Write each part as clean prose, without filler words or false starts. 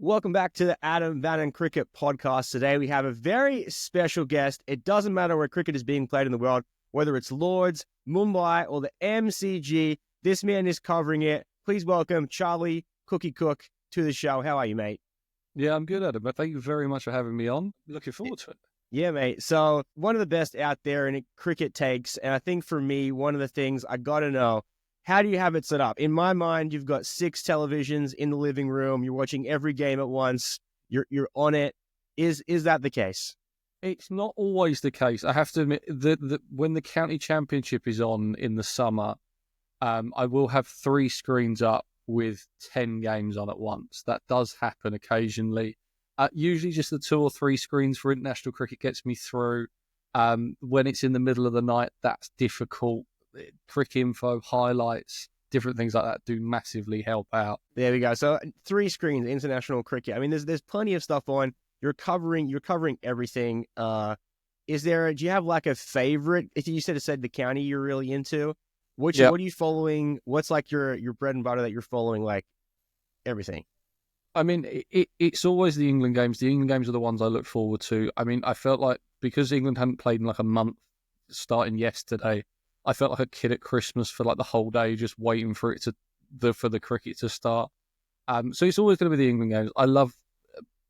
Welcome back to the Bannon Cricket Podcast. Today we have a very special guest. It doesn't matter where cricket is being played in the world, whether it's Lords, Mumbai, or the MCG, this man is covering it. Please welcome Charlie Cooke to the show. How are you, mate? Yeah, I'm good at it, but thank you very much for having me on. Looking forward to it. Yeah, mate. So one of the best out there in cricket takes, and I think for me, one of the things I got to know, how do you have it set up? In my mind, you've got 6 televisions in the living room. You're watching every game at once. You're on it. Is that the case? It's not always the case. I have to admit that when the county championship is on in the summer, I will have 3 screens up with 10 games on at once. That does happen occasionally. Usually just the 2 or 3 screens for international cricket gets me through. When it's in the middle of the night, that's difficult. Cricket info, highlights, different things like that do massively help out. There we go. So 3 screens, international cricket. I mean, there's plenty of stuff on. You're covering everything. Do you have like a favorite? If you said the county you're really into, what are you following? What's like your bread and butter that you're following? Like everything. I mean, it's always the England games. The England games are the ones I look forward to. I mean, I felt like because England hadn't played in like a month starting yesterday, I felt like a kid at Christmas for like the whole day, just waiting for the cricket to start. So it's always going to be the England games. I love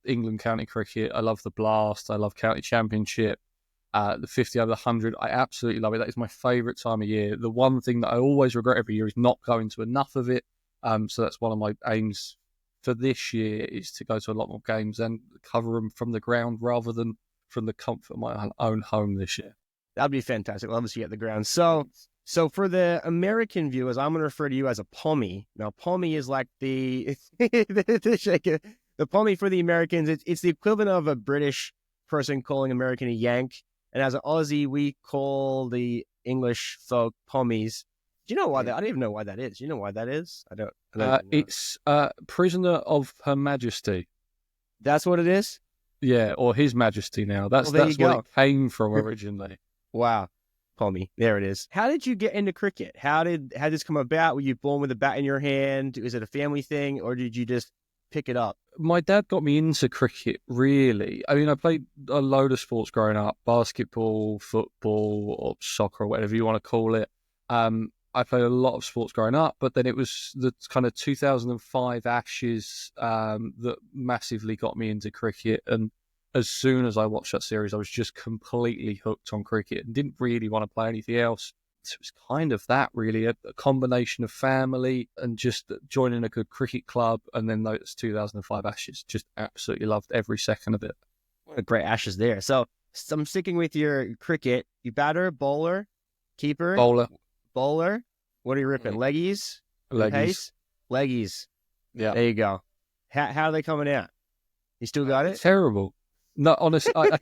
England county cricket. I love the Blast. I love county championship. The 50 over the 100. I absolutely love it. That is my favourite time of year. The one thing that I always regret every year is not going to enough of it. So that's one of my aims for this year, is to go to a lot more games and cover them from the ground rather than from the comfort of my own home this year. That'd be fantastic. Love to see you at the ground. So for the American viewers, I'm going to refer to you as a Pommy. Now, Pommy is like the Pommy for the Americans. It's the equivalent of a British person calling American a Yank. And as an Aussie, we call the English folk Pommies. Do you know why that? I don't even know why that is. Do you know why that is? I don't it's prisoner of Her Majesty. That's what it is? Yeah, or His Majesty now. That's where it came from originally. Wow. Pommy. There it is. How did you get into cricket? How did this come about? Were you born with a bat in your hand? Was it a family thing, or did you just pick it up? My dad got me into cricket, really. I mean, I played a load of sports growing up, basketball, football, or soccer, or whatever you want to call it. I played a lot of sports growing up, but then it was the kind of 2005 Ashes that massively got me into cricket. And as soon as I watched that series, I was just completely hooked on cricket and didn't really want to play anything else. So it was kind of that, really, a combination of family and just joining a good cricket club. And then those 2005 Ashes, just absolutely loved every second of it. What a great Ashes there. So I'm sticking with your cricket. You batter, bowler, keeper? Bowler. What are you ripping? Leggies? Leggies. Leggies. Yeah. There you go. How are they coming out? You still got it? Terrible. No, honestly, I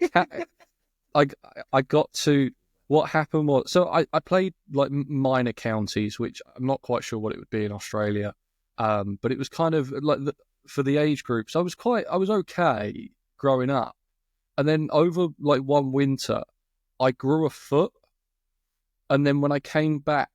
got to... What happened was... So I played like minor counties, which I'm not quite sure what it would be in Australia. But it was kind of like for the age groups. I was okay growing up. And then over like one winter, I grew a foot. And then when I came back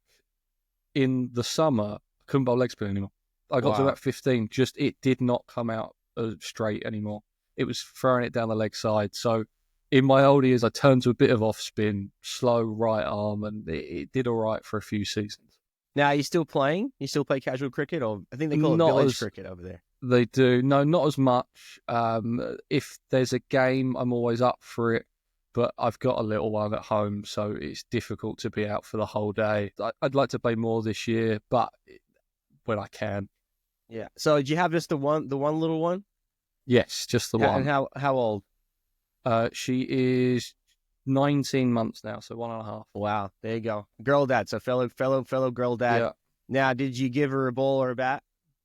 in the summer, I couldn't bowl leg spin anymore. I got to about 15. Just it did not come out straight anymore. It was throwing it down the leg side. So in my old years, I turned to a bit of off spin, slow right arm, and it did all right for a few seasons. Now, are you still playing? You still play casual cricket? Or I think they call it village cricket over there. They do. No, not as much. If there's a game, I'm always up for it. But I've got a little one at home, so it's difficult to be out for the whole day. I'd like to play more this year, but when I can. Yeah. So do you have just the one little one? Yes, just the one. And how old? She is 19 months now, so 1.5. Wow. There you go. Girl dad. So fellow girl dad. Yeah. Now, did you give her a ball or a bat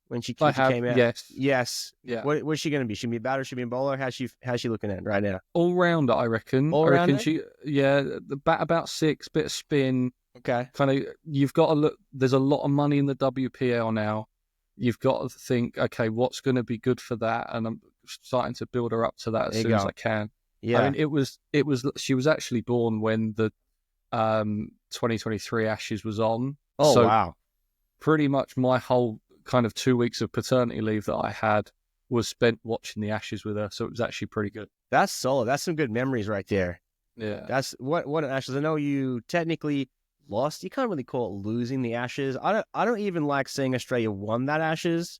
when she came out? Yes. Yeah. What's she going to be? Should be a batter? Should be a bowler? How's she looking at right now? All rounder, I reckon. All-rounder? The bat about 6, bit of spin. Okay. Kind of, you've got to look. There's a lot of money in the WPL now. You've got to think, okay, what's going to be good for that? And I'm starting to build her up to that as soon as I can. Yeah. I mean, she was actually born when the 2023 Ashes was on. Oh, so wow. Pretty much my whole kind of 2 weeks of paternity leave that I had was spent watching the Ashes with her, so it was actually pretty good. That's solid. That's some good memories right there. Yeah. That's what an Ashes. I know you technically lost. You can't really call it losing the Ashes. I don't even like saying Australia won that Ashes.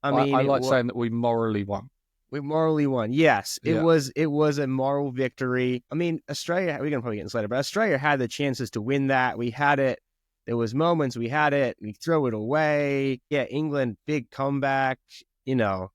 I mean, I like saying that we morally won. we morally won. Yes, it Yeah. was a moral victory. I mean, Australia, we're gonna probably get into later, but Australia had the chances to win that. We had it. There was moments we had it. We throw it away. Yeah, England, big comeback. You know,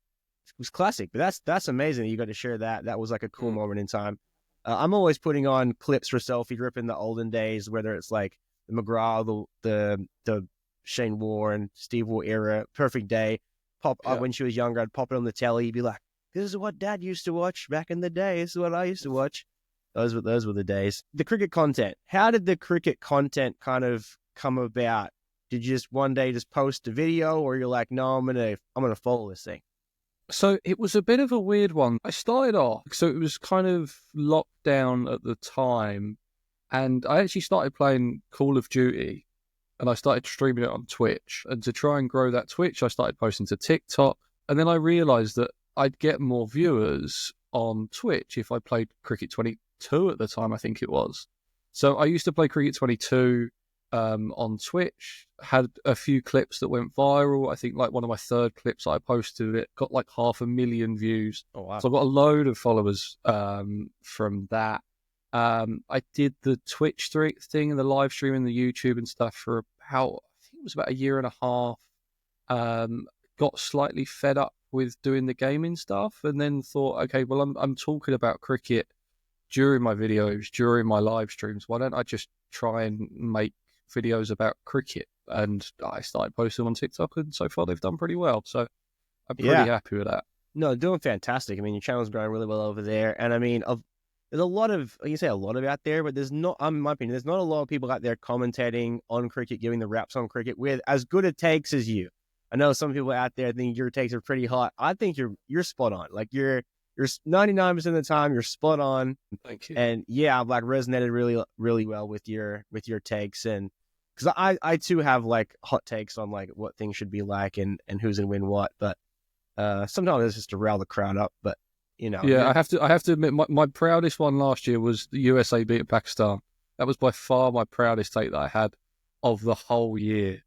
it was classic. But that's amazing that you got to share that. That was like a cool moment in time. I'm always putting on clips for selfie drip in the olden days, whether it's like the McGrath, the Shane Warne, Steve Waugh era, perfect day. Pop up when she was younger, I'd pop it on the telly, be like, this is what Dad used to watch back in the day. This is what I used to watch. Those were the days. The cricket content. How did the cricket content kind of come about? Did you just one day just post a video, or you're like, no, I'm gonna follow this thing? So it was a bit of a weird one. I started off, so it was kind of locked down at the time, and I actually started playing Call of Duty, and I started streaming it on Twitch. And to try and grow that Twitch, I started posting to TikTok, and then I realised that I'd get more viewers on Twitch if I played Cricket 22 at the time, I think it was. So I used to play Cricket 22 on Twitch, had a few clips that went viral. I think like one of my third clips I posted, it got like 500,000 views. Oh, wow. So I got a load of followers from that. I did the Twitch thing and the live stream and the YouTube and stuff for about, I think it was about a year and a half. Got slightly fed up with doing the gaming stuff, and then thought, okay, well, I'm talking about cricket during my videos, during my live streams. Why don't I just try and make videos about cricket? And I started posting them on TikTok, and so far they've done pretty well. So I'm pretty happy with that. No, doing fantastic. I mean, your channel's growing really well over there, and I mean, there's a lot of, like you say, a lot of out there, but there's not, in my opinion, there's not a lot of people out there commentating on cricket, giving the raps on cricket with as good a takes as you. I know some people out there think your takes are pretty hot. I think you're spot on. Like you're 99% of the time you're spot on. Thank you. And yeah, I've like resonated really, really well with your takes, and because I too have like hot takes on like what things should be like and who's gonna win what, but sometimes it's just to rile the crowd up. But you know, yeah, I have to admit, my proudest one last year was the USA beating Pakistan. That was by far my proudest take that I had of the whole year.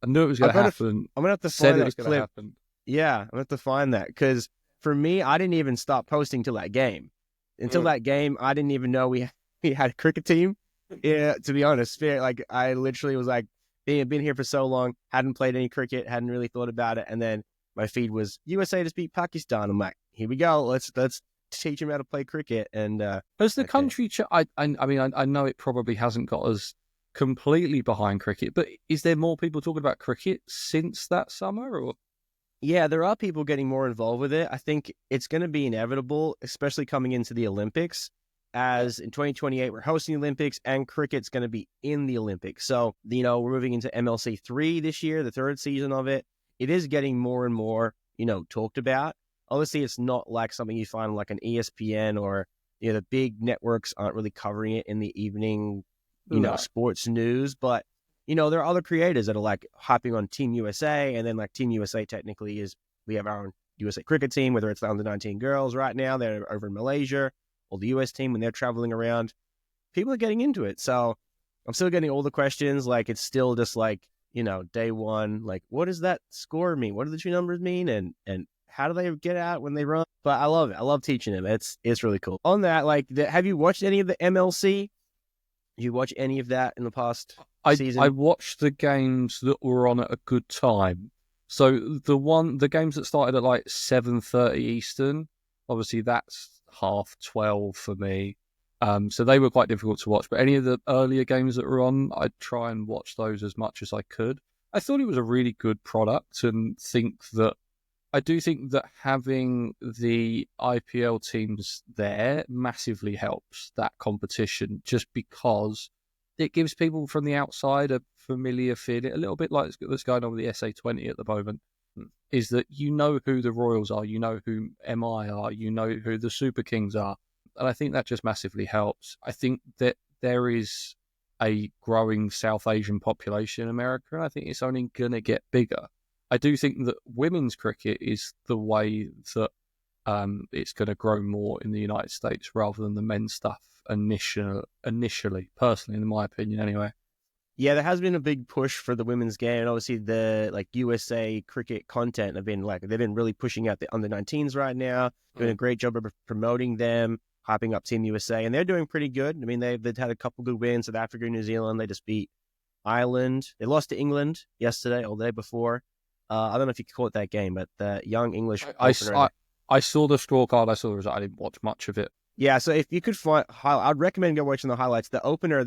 I knew it was going to happen. I'm gonna have to said find it was that going to clip. happen. Yeah, I'm gonna have to find that, because for me, I didn't even stop posting till that game. Until that game, I didn't even know we had a cricket team. Yeah, to be honest, like I literally was like, been here for so long, hadn't played any cricket, hadn't really thought about it, and then my feed was USA just beat Pakistan. I'm like, here we go. Let's teach him how to play cricket. And has the country? I mean, I know it probably hasn't got us completely behind cricket, but is there more people talking about cricket since that summer? Or yeah, there are people getting more involved with it. I think it's going to be inevitable, especially coming into the Olympics. As in 2028, we're hosting the Olympics, and cricket's going to be in the Olympics. So, you know, we're moving into MLC 3 this year, the third season of it. It is getting more and more, you know, talked about. Obviously, it's not like something you find like an ESPN, or, you know, the big networks aren't really covering it in the evening, you know, sports news. But, you know, there are other creators that are like hopping on Team USA, and then like Team USA technically is, we have our own USA cricket team, whether it's the under 19 girls right now, they're over in Malaysia, or the US team when they're traveling around. People are getting into it. So I'm still getting all the questions. Like, it's still just like, you know, day one, like, what does that score mean? What do the two numbers mean? And how do they get out when they run? But I love it. I love teaching them. It's really cool. On that, like, have you watched any of the MLC? Did you watch any of that in the past season? I watched the games that were on at a good time. So the games that started at like 7:30 Eastern, obviously that's 12:30 for me. So they were quite difficult to watch. But any of the earlier games that were on, I'd try and watch those as much as I could. I thought it was a really good product, and I do think that having the IPL teams there massively helps that competition, just because it gives people from the outside a familiar feeling, a little bit like what's going on with the SA20 at the moment, is that you know who the Royals are, you know who MI are, you know who the Super Kings are. And I think that just massively helps. I think that there is a growing South Asian population in America, and I think it's only going to get bigger. I do think that women's cricket is the way that it's going to grow more in the United States rather than the men's stuff initially, personally, in my opinion, anyway. Yeah, there has been a big push for the women's game, and obviously the like USA cricket content they've been really pushing out the under-19s right now, doing a great job of promoting them, hyping up Team USA, and they're doing pretty good. I mean, they've had a couple good wins: South Africa, New Zealand. They just beat Ireland. They lost to England yesterday or the day before. I don't know if you caught that game, but the young English opener. I saw the scorecard. I saw the result. I didn't watch much of it. Yeah, so if you could find, I'd recommend go watching the highlights. The opener,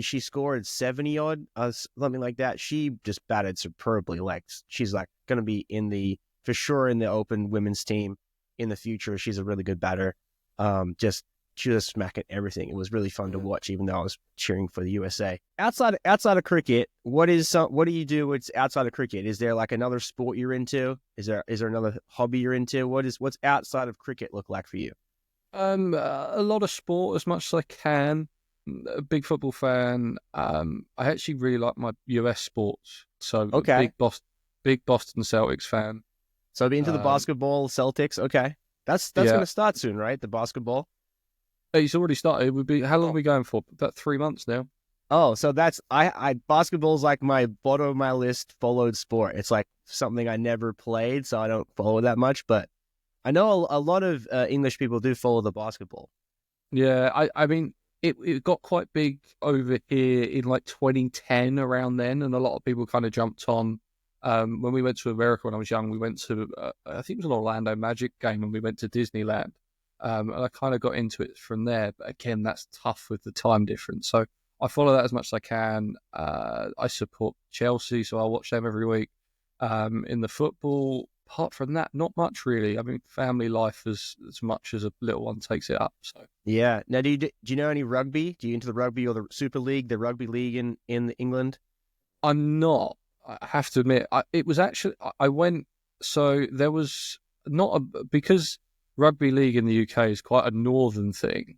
she scored 70 odd, something like that. She just batted superbly. Like she's like going to be for sure in the Open women's team in the future. She's a really good batter. She was smacking everything. It was really fun to watch, even though I was cheering for the USA. Outside of cricket, what do you do? Outside of cricket? Is there like another sport you're into? Is there another hobby you're into? What's outside of cricket look like for you? A lot of sport as much as I can. A big football fan. I actually really like my US sports. So okay, big Boston Celtics fan. So be into the basketball Celtics. Okay, that's going to start soon, right? The basketball. It's already started. How long are we going for? About 3 months now. Oh, so that's basketball's like my bottom of my list followed sport. It's like something I never played, so I don't follow that much, but I know a lot of English people do follow the basketball. Yeah, I mean, it got quite big over here in like 2010, around then, and a lot of people kind of jumped on. When we went to America when I was young, we went to, I think it was an Orlando Magic game, and we went to Disneyland. And I kind of got into it from there. But again, that's tough with the time difference. So I follow that as much as I can. I support Chelsea, so I watch them every week. In the football, apart from that, not much really. I mean, family life as much as a little one takes it up. So yeah. Now, do you know any rugby? Do you into the rugby or the Super League, the rugby league in England? I'm not. I have to admit, it was actually I went. So there was not because rugby league in the UK is quite a northern thing,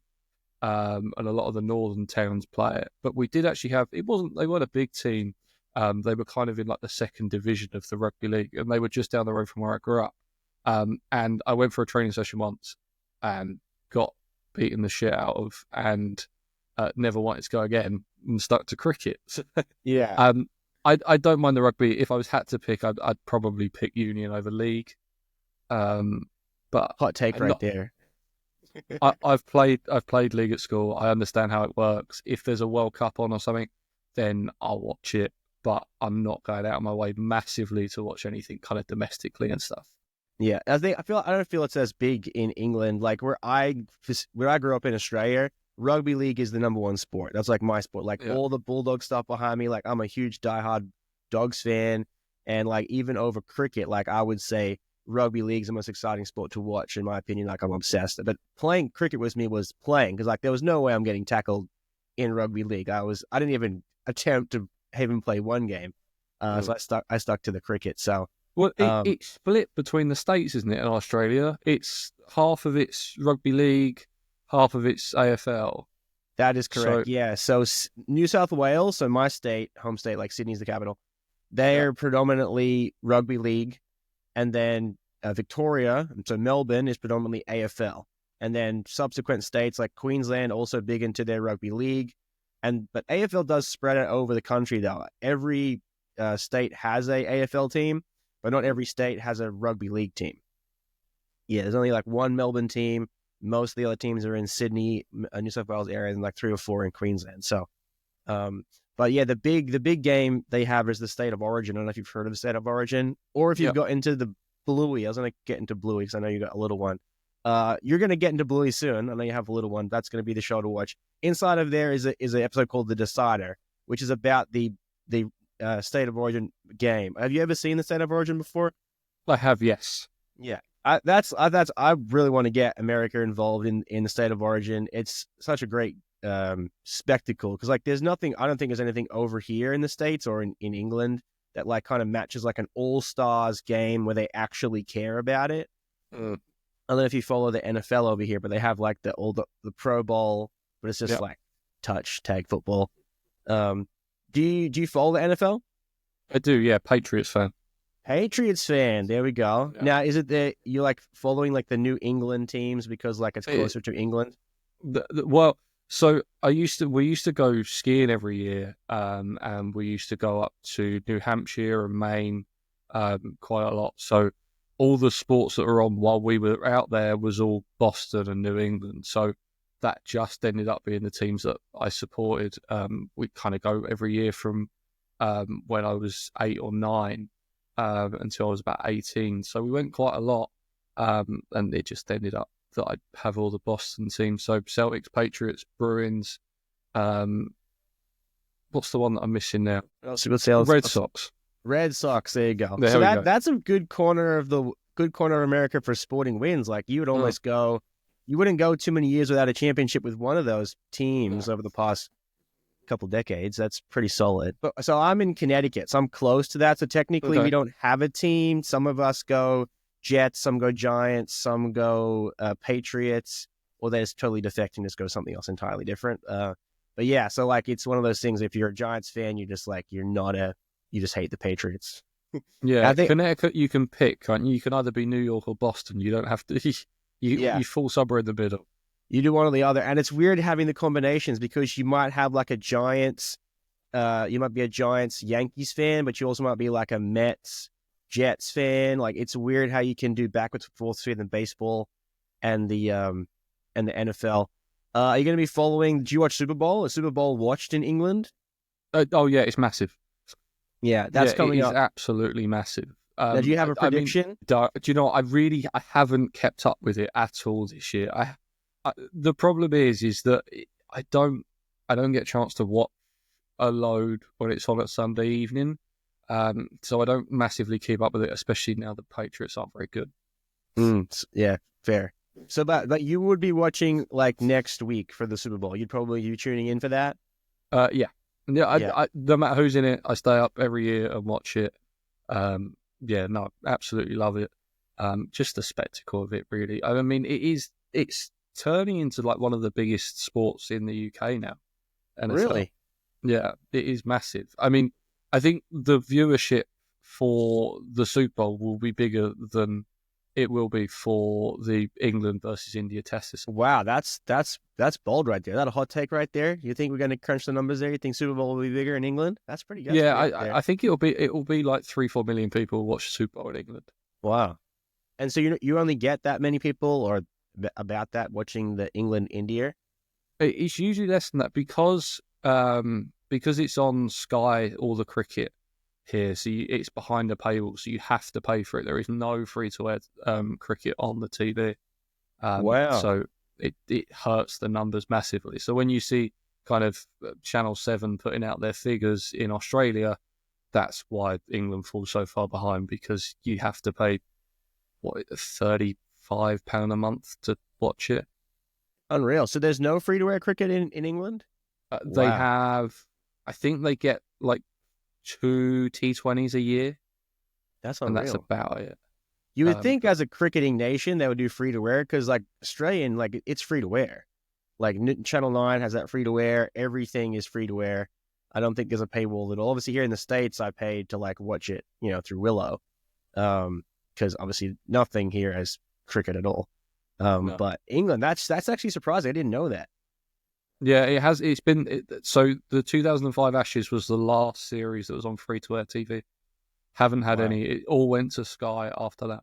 and a lot of the northern towns play it. But we did actually have. They weren't a big team. They were kind of in like the second division of the rugby league, and they were just down the road from where I grew up. And I went for a training session once and got beaten the shit out of, and never wanted to go again and stuck to cricket. Yeah. I don't mind the rugby. If I had to pick, I'd probably pick Union over League. But hot take there. I've played League at school. I understand how it works. If there's a World Cup on or something, then I'll watch it. But I'm not going out of my way massively to watch anything kind of domestically and stuff. Yeah, I don't feel it's as big in England. Like where I grew up in Australia, rugby league is the number one sport. That's like my sport. Like all the Bulldog stuff behind me. Like I'm a huge diehard Dogs fan, and like even over cricket, like I would say rugby league is the most exciting sport to watch in my opinion. Like I'm obsessed. But playing cricket with me was playing because like there was no way I'm getting tackled in rugby league. I didn't even attempt to even play one game. So I stuck to the cricket. So. Well, it's split between the states, isn't it, in Australia? It's half of it's rugby league, half of it's AFL. That is correct, yeah. So New South Wales, so my state, home state, like Sydney's the capital, they're predominantly rugby league. And then Victoria, so Melbourne, is predominantly AFL. And then subsequent states like Queensland also big into their rugby league. But AFL does spread it over the country, though. Every state has a AFL team, but not every state has a rugby league team. Yeah, there's only like one Melbourne team. Most of the other teams are in Sydney, New South Wales area, and like 3 or 4 in Queensland. So, but yeah, the big game they have is the State of Origin. I don't know if you've heard of the State of Origin, or if you've got into the Bluey. I was going to get into Bluey because I know you got a little one. You're going to get into Bluey soon. I know you have a little one. That's going to be the show to watch. Inside of there is an episode called The Decider, which is about the State of Origin game. Have you ever seen the State of Origin before? I have, yes. Yeah, I really want to get America involved in the State of Origin. It's such a great spectacle because like there's nothing. I don't think there's anything over here in the States or in England that like kind of matches like an all-stars game where they actually care about it. I don't know if you follow the NFL over here, but they have like the Pro Bowl, but it's just like touch tag football. Do you follow the NFL? I do, yeah. Patriots fan. Patriots fan. There we go. Yeah. Now, is it that you like following like the New England teams because like it's It, closer to England? well, so we used to go skiing every year, and we used to go up to New Hampshire and Maine, quite a lot. So all the sports that were on while we were out there was all Boston and New England. So that just ended up being the teams that I supported. We kind of go every year from when I was 8 or 9 until I was about 18. So we went quite a lot, and it just ended up that I'd have all the Boston teams. So Celtics, Patriots, Bruins. What's the one that I'm missing now? Red Sox. Red Sox. There you go. There So we go. that's a good corner of America for sporting wins. Like you would almost go, you wouldn't go too many years without a championship with one of those teams over the past couple decades. That's pretty solid. But so I'm in Connecticut, so I'm close to that. So technically, we don't have a team. Some of us go Jets, some go Giants, some go Patriots, or they're just totally defecting, just go something else entirely different. But yeah, so like it's one of those things. If you're a Giants fan, you're just like you just hate the Patriots. Yeah, Connecticut you can pick, can't you? You can either be New York or Boston. You don't have to. You fall somewhere in the middle. You do one or the other, and it's weird having the combinations because you might have like a Giants, you might be a Giants Yankees fan, but you also might be like a Mets Jets fan. Like it's weird how you can do backwards and forwards in baseball and the NFL. Are you going to be following? Do you watch Super Bowl? Is Super Bowl watched in England? Oh yeah, it's massive. Yeah, that's coming up. It's absolutely massive. Now, do you have a prediction? Do you know? I haven't kept up with it at all this year. The problem is that I don't get a chance to watch a load when it's on at Sunday evening. So I don't massively keep up with it, especially now the Patriots aren't very good. Yeah, fair. So, but you would be watching like next week for the Super Bowl. You'd probably be tuning in for that. Yeah. I, no matter who's in it, I stay up every year and watch it. No, absolutely love it. Just the spectacle of it, really. I mean, it's turning into like one of the biggest sports in the UK now. And really? Yeah, it is massive. I mean, I think the viewership for the Super Bowl will be bigger than it will be for the England versus India Test this. Wow, that's bold right there. That a hot take right there. You think we're going to crunch the numbers there? You think Super Bowl will be bigger in England? That's pretty good. Yeah, I think it will be like 3-4 million people watch Super Bowl in England. Wow, and so you only get that many people or about that watching the England India? It's usually less than that because it's on Sky, all the cricket here, so it's behind a paywall, so you have to pay for it. There is no free-to-air cricket on the TV. Wow. So it hurts the numbers massively. So when you see kind of Channel 7 putting out their figures in Australia, that's why England falls so far behind, because you have to pay, £35 a month to watch it. Unreal. So there's no free-to-air cricket in England? They have, I think they get like 2 T20s a year. That's unreal. And that's about it. You would think as a cricketing nation they would do free-to-air because like Australian, like it's free-to-air. Like Channel 9 has that free-to-air. Everything is free-to-air. I don't think there's a paywall at all. Obviously here in the States I paid to like watch it, through Willow. Because obviously nothing here has cricket at all. No. But England, that's actually surprising. I didn't know that. Yeah, it has. It's been so. The 2005 Ashes was the last series that was on free-to-air TV. Haven't had any. It all went to Sky after that.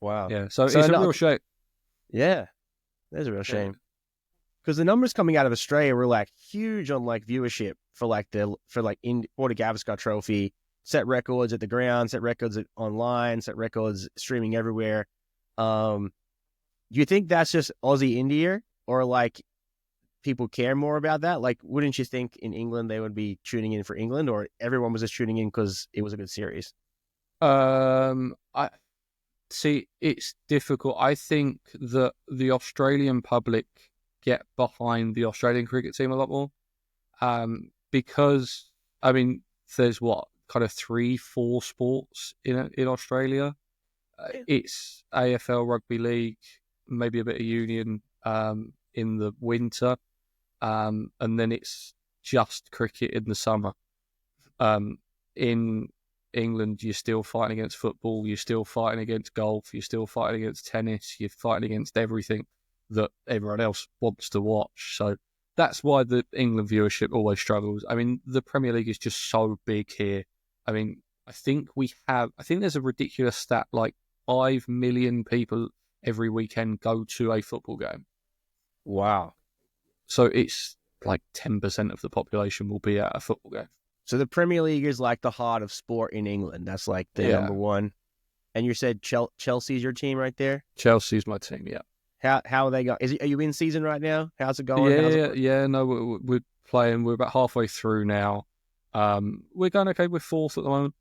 Wow. Yeah. So it's a real shame. Yeah, there's a real shame. Because the numbers coming out of Australia were like huge on like viewership for Porter Gavaskar Trophy, set records at the ground, set records online, set records streaming everywhere. Do you think that's just Aussie India, or like people care more about that? Like, wouldn't you think in England they would be tuning in for England, or everyone was just tuning in because it was a good series? I see. It's difficult. I think that the Australian public get behind the Australian cricket team a lot more, because I mean, there's kind of 3-4 sports in Australia. It's AFL, rugby league, maybe a bit of union in the winter, and then it's just cricket in the summer. In England, you're still fighting against football, you're still fighting against golf, you're still fighting against tennis, you're fighting against everything that everyone else wants to watch. So that's why the England viewership always struggles. I mean, the Premier League is just so big here. I mean, I think there's a ridiculous stat like 5 million people every weekend go to a football game. Wow. So it's like 10% of the population will be at a football game. So the Premier League is like the heart of sport in England. That's like the number one. And you said Chelsea's your team right there? Chelsea's my team, yeah. How are they going? Are you in season right now? How's it going? Yeah. No, we're playing. We're about halfway through now. We're going okay. We're fourth at the moment.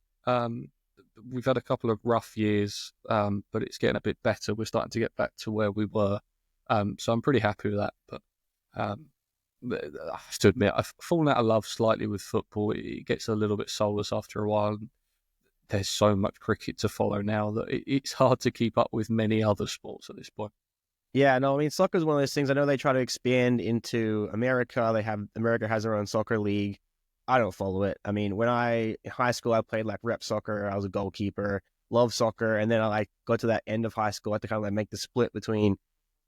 We've had a couple of rough years, but it's getting a bit better. We're starting to get back to where we were. So I'm pretty happy with that. But I have to admit, I've fallen out of love slightly with football. It gets a little bit soulless after a while. There's so much cricket to follow now that it's hard to keep up with many other sports at this point. Yeah, no, I mean, soccer is one of those things. I know they try to expand into America. America has their own soccer league. I don't follow it. I mean, in high school, I played like rep soccer. I was a goalkeeper, loved soccer. And then I got to that end of high school. I had to kind of like make the split between,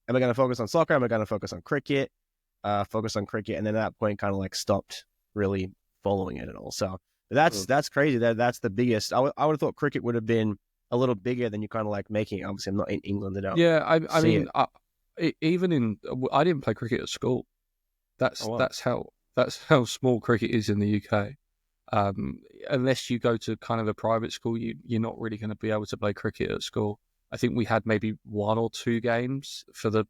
am I going to focus on soccer? Am I going to focus on cricket? And then at that point kind of like stopped really following it at all. So that's crazy. That's the biggest. I would have thought cricket would have been a little bigger than you kind of like making it. Obviously, I'm not in England. I don't. Yeah, I mean, I didn't play cricket at school. That's how small cricket is in the UK. Unless you go to kind of a private school, you're not really going to be able to play cricket at school. I think we had maybe 1 or 2 games for the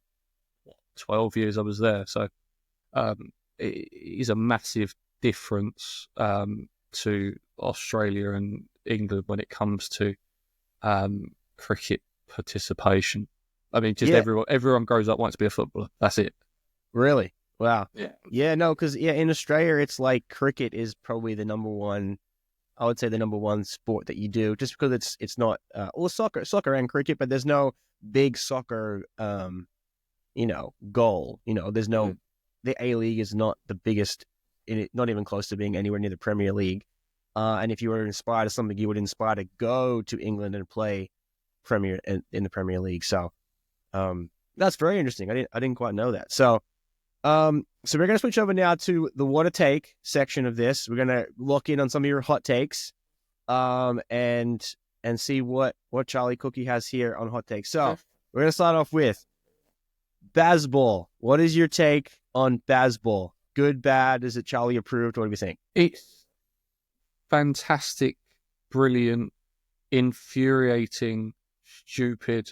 12 years I was there. So it is a massive difference to Australia and England when it comes to cricket participation. I mean, just everyone grows up wants to be a footballer. That's it. Really? Wow. Yeah. Yeah, no, because in Australia, it's like cricket is probably the number one. I would say the number one sport that you do, just because it's not soccer and cricket, but there's no big soccer, goal. There's no the A League is not the biggest in it, not even close to being anywhere near the Premier League. And if you were inspired of something, you would inspire to go to England and play in the Premier League. So that's very interesting. I didn't quite know that. So we're going to switch over now to the what a take section of this. We're going to look in on some of your hot takes, and see what Charlie Cookie has here on hot takes. So we're going to start off with Bazball. What is your take on Bazball? Good, bad? Is it Charlie approved? What do you think? It's fantastic, brilliant, infuriating, stupid,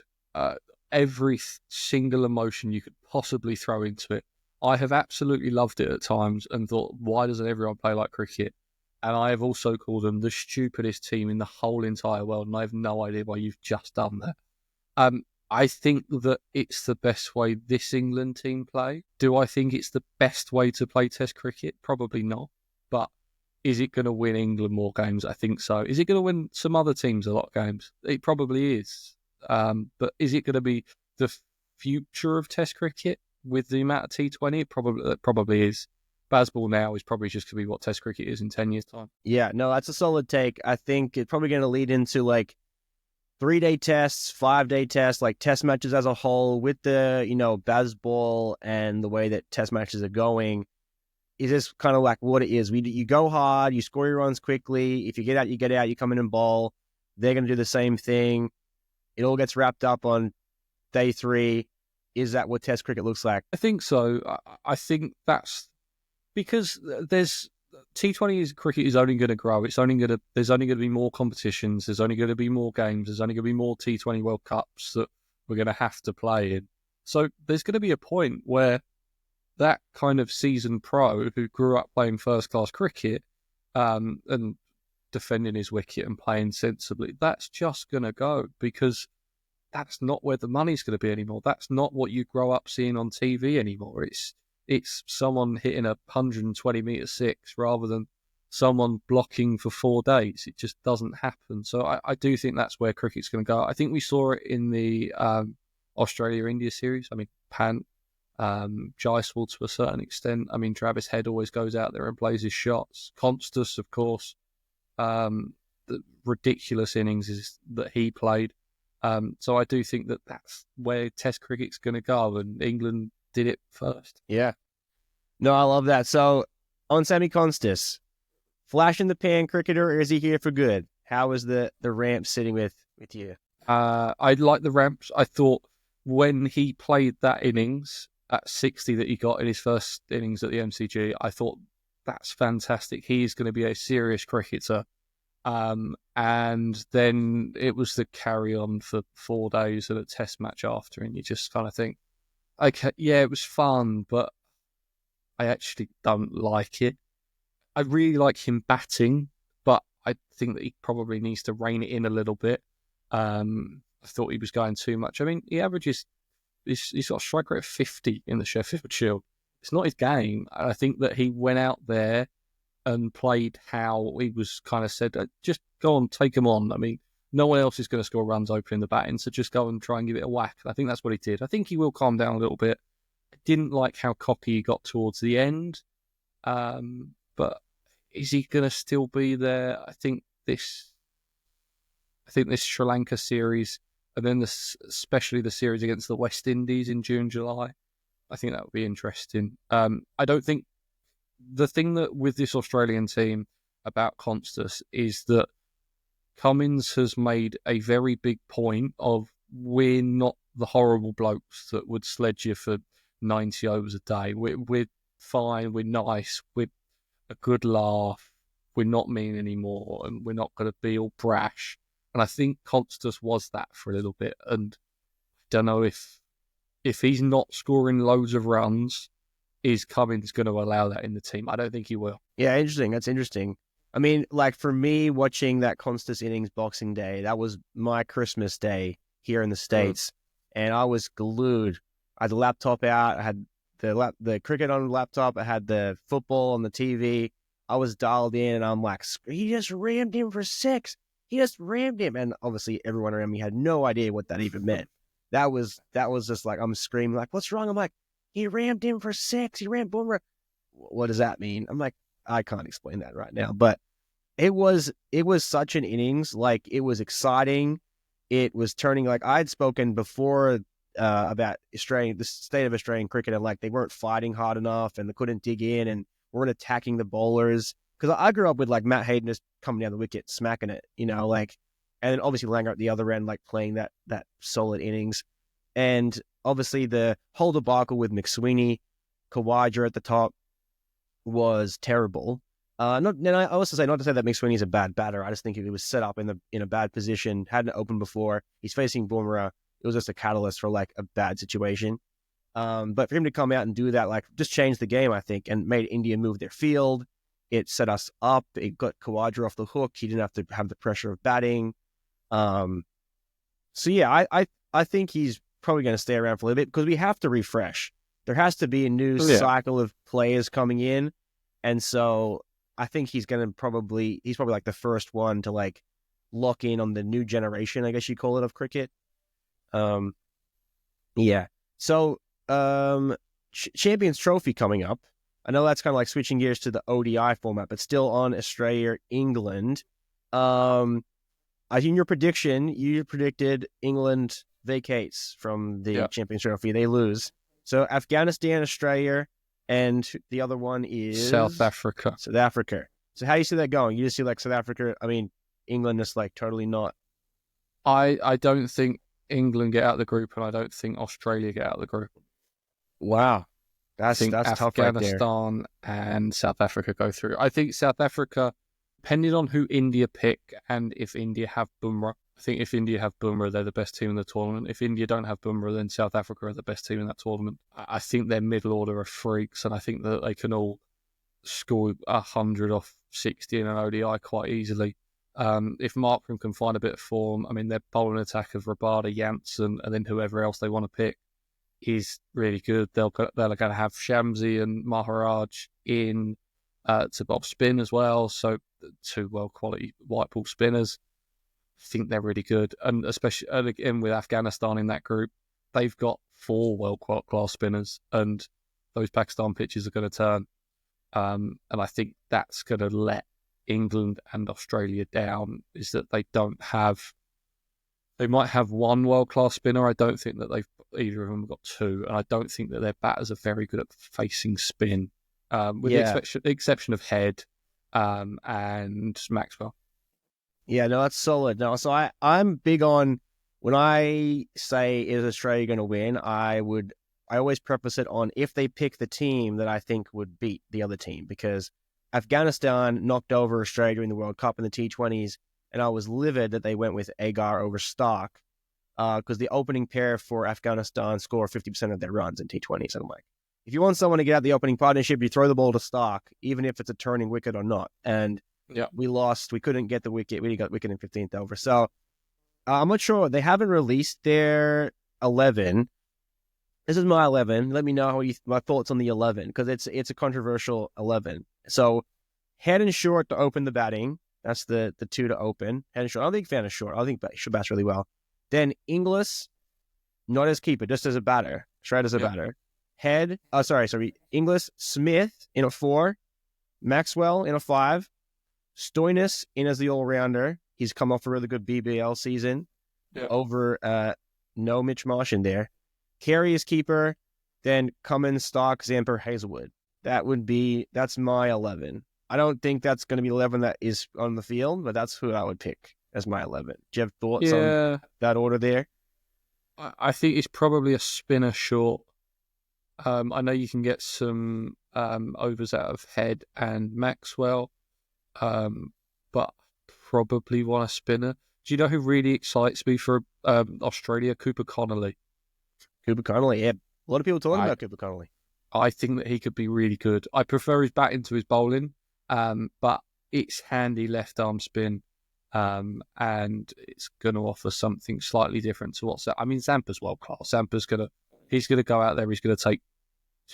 every single emotion you could possibly throw into it. I have absolutely loved it at times and thought, why doesn't everyone play like cricket? And I have also called them the stupidest team in the whole entire world, and I have no idea why you've just done that. I think that it's the best way this England team play. Do I think it's the best way to play Test cricket? Probably not. But is it going to win England more games? I think so. Is it going to win some other teams a lot of games? It probably is. But is it going to be the future of Test cricket with the amount of T20? It probably is. Bazball now is probably just going to be what Test cricket is in 10 years' time. Yeah, no, that's a solid take. I think it's probably going to lead into like 3-day tests, 5-day tests, like test matches as a whole with the, Bazball and the way that test matches are going. Is this kind of like what it is? You go hard, you score your runs quickly. If you get out, you get out, you come in and bowl. They're going to do the same thing. It all gets wrapped up on day 3. Is that what Test cricket looks like? I think so. I think that's because there's T20 cricket is only going to grow. There's only going to be more competitions. There's only going to be more games. There's only going to be more T20 World Cups that we're going to have to play in. So there's going to be a point where that kind of seasoned pro who grew up playing first class cricket and defending his wicket and playing sensibly, that's just going to go because that's not where the money's going to be anymore. That's not what you grow up seeing on TV anymore. It's someone hitting a 120-metre six rather than someone blocking for 4 days. It just doesn't happen. So I do think that's where cricket's going to go. I think we saw it in the Australia-India series. I mean, Pant, Jaiswal to a certain extent. I mean, Travis Head always goes out there and plays his shots. Constas, of course. the ridiculous innings that he played. So I do think that that's where Test cricket's going to go, and England did it first. Yeah. No, I love that. So on Sammy Constas, flash in the pan cricketer, or is he here for good? How is the ramp sitting with you? I like the ramps. I thought when he played that innings at 60 that he got in his first innings at the MCG, I thought that's fantastic. He is going to be a serious cricketer. And then it was the carry on for 4 days and a test match after, and you just kind of think, okay, yeah, it was fun, but I actually don't like it. I really like him batting, but I think that he probably needs to rein it in a little bit. I thought he was going too much. I mean, he averages, he's got a strike rate of 50 in the Sheffield Shield. It's not his game. I think that he went out there and played how he was kind of said, just go on, take him on. I mean, no one else is going to score runs opening the batting, so just go and try and give it a whack. I think that's what he did. I think he will calm down a little bit. I didn't like how cocky he got towards the end, but is he going to still be there? I think this Sri Lanka series, and then especially the series against the West Indies in June, July, I think that would be interesting. I don't think the thing that with this Australian team about Constas is that Cummins has made a very big point of we're not the horrible blokes that would sledge you for 90 overs a day. We're fine, we're nice, we're a good laugh, we're not mean anymore, and we're not going to be all brash. And I think Constas was that for a little bit, and I don't know if he's not scoring loads of runs, is Cummins going to allow that in the team? I don't think he will. Yeah, interesting. That's interesting. I mean, like for me, watching that Constas innings Boxing Day, that was my Christmas day here in the States, and I was glued. I had the laptop out. I had the cricket on the laptop. I had the football on the TV. I was dialed in, and I'm like, he just rammed him for 6. He just rammed him, and obviously everyone around me had no idea what that even meant. That was just like I'm screaming, like, what's wrong? I'm like, he rammed him for 6. He rammed Boomer. What does that mean? I'm like, I can't explain that right now, but it was such an innings. Like, it was exciting. It was turning, like I had spoken before about the state of Australian cricket, and like they weren't fighting hard enough and they couldn't dig in and weren't attacking the bowlers. Because I grew up with like Matt Hayden just coming down the wicket, smacking it, like, and then obviously Langer at the other end, like playing that solid innings. And obviously the whole debacle with McSweeney, Khawaja at the top was terrible. I also say not to say that McSweeney's a bad batter. I just think he was set up in a bad position, hadn't opened before. He's facing Bumrah. It was just a catalyst for like a bad situation. But for him to come out and do that, like, just changed the game, I think, and made India move their field. It set us up. It got Khawaja off the hook. He didn't have to have the pressure of batting. So yeah, I think he's probably going to stay around for a little bit because we have to refresh. There has to be a new cycle of players coming in, and so I think he's probably like the first one to like lock in on the new generation, I guess you call it, of cricket. Yeah. So Champions Trophy coming up. I know that's kind of like switching gears to the ODI format, but still on Australia, England. I think your prediction, you predicted England vacates from the Champions Trophy. They lose. So Afghanistan, Australia, and the other one is South Africa. South Africa. So how do you see that going? You just see like South Africa, I mean, England is like totally not. I don't think England get out of the group, and I don't think Australia get out of the group. Wow. That's tough right there. Afghanistan and South Africa go through. I think South Africa, depending on who India pick and if India have Bumrah. I think if India have Bumrah, they're the best team in the tournament. If India don't have Bumrah, then South Africa are the best team in that tournament. I think their middle order are freaks, and I think that they can all score 100 off 60 in an ODI quite easily. If Markram can find a bit of form, I mean, their bowling attack of Rabada, Janssen, and then whoever else they want to pick is really good. They're going to have Shamsi and Maharaj in to bob spin as well. So 2 world quality white ball spinners. I think they're really good, and especially again with Afghanistan in that group, they've got 4 world class spinners, and those Pakistan pitches are going to turn. And I think that's going to let England and Australia down is that they might have one world-class spinner. I don't think that either of them got two, and I don't think that their batters are very good at facing spin, with the exception of Head and Maxwell. Yeah, no, that's solid. No, so I'm big on when I say is Australia going to win, I always preface it on if they pick the team that I think would beat the other team, because Afghanistan knocked over Australia during the World Cup in the T20s, and I was livid that they went with Agar over Stark, because the opening pair for Afghanistan score 50% of their runs in T20s. And I'm like, if you want someone to get out the opening partnership, you throw the ball to Stark, even if it's a turning wicket or not. And we lost. We couldn't get the wicket. We got wicket in 15th over. So I'm not sure. They haven't released their 11. This is my 11. Let me know my thoughts on the 11, because it's a controversial 11. So Head and Short to open the batting. That's the two to open. Head and Short. I don't think Fan is Short. I think should bats really well. Then Inglis, not as keeper, just as a batter. Straight as a batter. Head. Inglis, Smith in a 4. Maxwell in a 5. Stoinis in as the all-rounder. He's come off a really good BBL season over no Mitch Marsh in there. Carey is keeper, then Cummins, Stark, Zampa, Hazelwood. That's my 11. I don't think that's going to be 11 that is on the field, but that's who I would pick as my 11. Do you have thoughts on that order there? I think it's probably a spinner Short. I know you can get some overs out of Head and Maxwell, but probably want a spinner. Do you know who really excites me for Australia? Cooper Connolly. Cooper Connolly, yeah. A lot of people talking about Cooper Connolly. I think that he could be really good. I prefer his batting to his bowling, but it's handy left arm spin, and it's going to offer something slightly different to what's that. I mean, Zampa's world class. He's going to go out there. He's going to take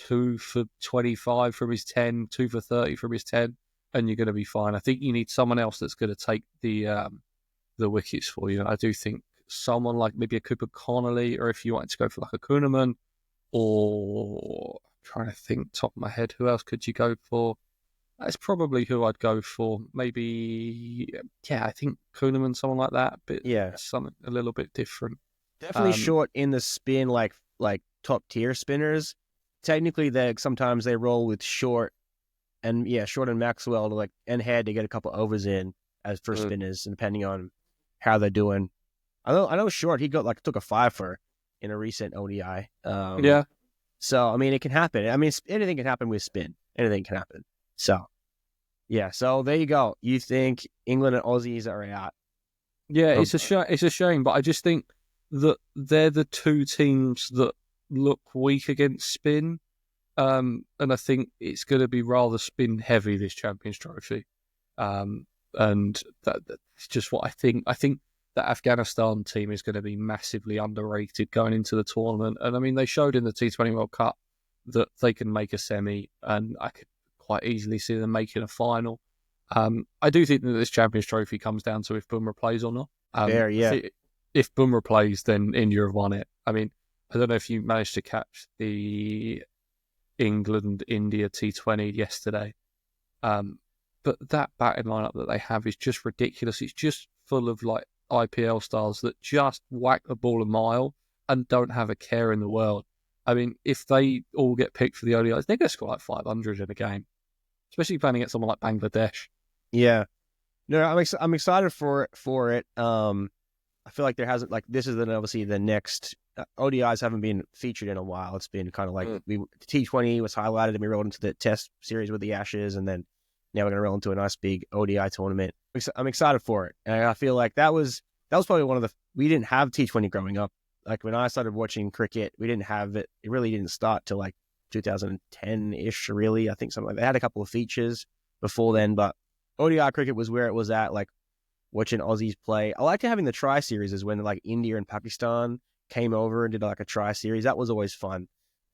2 for 25 from his 10, 2 for 30 from his 10, and you're going to be fine. I think you need someone else that's going to take the wickets for you. And I do think someone like maybe a Cooper Connolly, or if you wanted to go for like a Kuhneman, or I'm trying to think top of my head, who else could you go for? That's probably who I'd go for. Maybe, I think Kuhneman, someone like that. Something a little bit different. Definitely Short in the spin, like top tier spinners. Technically, sometimes they roll with Short and Maxwell to and Head to get a couple overs in as first spinners, and depending on how they're doing. I know Short, he took a 5 in a recent ODI. So I mean, it can happen. I mean, anything can happen with spin. Anything can happen. So so there you go. You think England and Aussies are out? Yeah, it's a shame, but I just think that they're the two teams that look weak against spin, and I think it's going to be rather spin heavy this Champions Trophy, and that's just what I think. I think that Afghanistan team is going to be massively underrated going into the tournament, and I mean they showed in the T20 World Cup that they can make a semi, and I could quite easily see them making a final. I do think that this Champions Trophy comes down to if Bumrah plays or not. If Bumrah plays, then India have won it. I mean, I don't know if you managed to catch the England-India T20 yesterday, but that batting lineup that they have is just ridiculous. It's just full of IPL stars that just whack the ball a mile and don't have a care in the world. I mean, if they all get picked for the ODIs, they're going to score 500 in a game, especially playing against someone like Bangladesh. Yeah, no, I'm excited for it. I feel like there hasn't this is obviously the next ODIs haven't been featured in a while. It's been kind of T20 was highlighted, and we rolled into the Test series with the Ashes, and then now we're going to roll into a nice big ODI tournament. I'm excited for it, and I feel like that was probably we didn't have T20 growing up. Like when I started watching cricket, we didn't have it. It really didn't start till 2010-ish, really. I think something like that. They had a couple of features before then, but ODI cricket was where it was at, watching Aussies play. I liked having the tri-series when India and Pakistan came over and did a tri-series. That was always fun.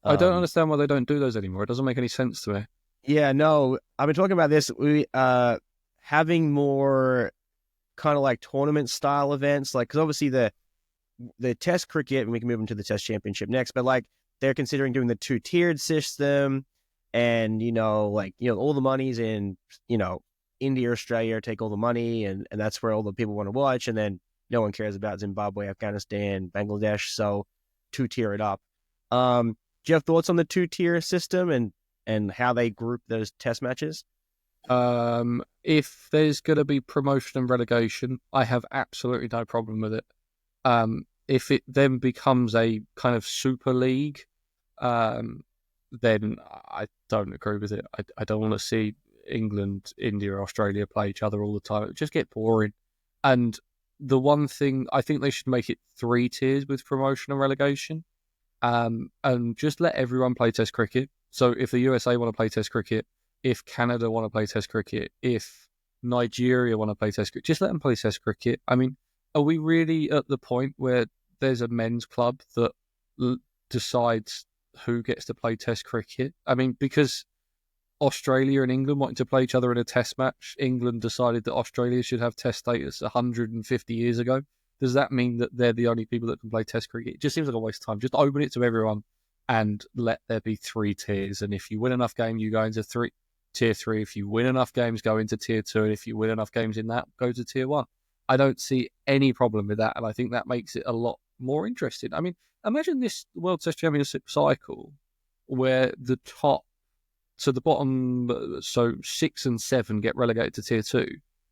I don't understand why they don't do those anymore. It doesn't make any sense to me. Yeah, no. I've been talking about this. We having more kind of tournament style events, because obviously the Test cricket, and we can move into the Test Championship next, but they're considering doing the 2-tiered system, and all the money's in India, Australia take all the money, and that's where all the people want to watch, and then no one cares about Zimbabwe, Afghanistan, Bangladesh. So 2-tier it up. Do you have thoughts on the 2-tier system and how they group those test matches? If there's going to be promotion and relegation, I have absolutely no problem with it. If it then becomes a kind of super league, then I don't agree with it. I don't want to see England, India, Australia play each other all the time. It would just get boring. And the one thing, I think they should make it 3 tiers with promotion and relegation, and just let everyone play Test cricket. So if the USA want to play Test cricket, if Canada want to play Test cricket, if Nigeria want to play Test cricket, just let them play Test cricket. I mean, are we really at the point where there's a men's club that decides who gets to play Test cricket? I mean, because Australia and England wanted to play each other in a Test match, England decided that Australia should have Test status 150 years ago. Does that mean that they're the only people that can play Test cricket? It just seems like a waste of time. Just open it to everyone and let there be 3 tiers. And if you win enough games, you go into tier 3. If you win enough games, go into tier 2. And if you win enough games in that, go to tier 1. I don't see any problem with that. And I think that makes it a lot more interesting. I mean, imagine this World Test Championship cycle where the top to the bottom, so 6 and 7 get relegated to tier 2.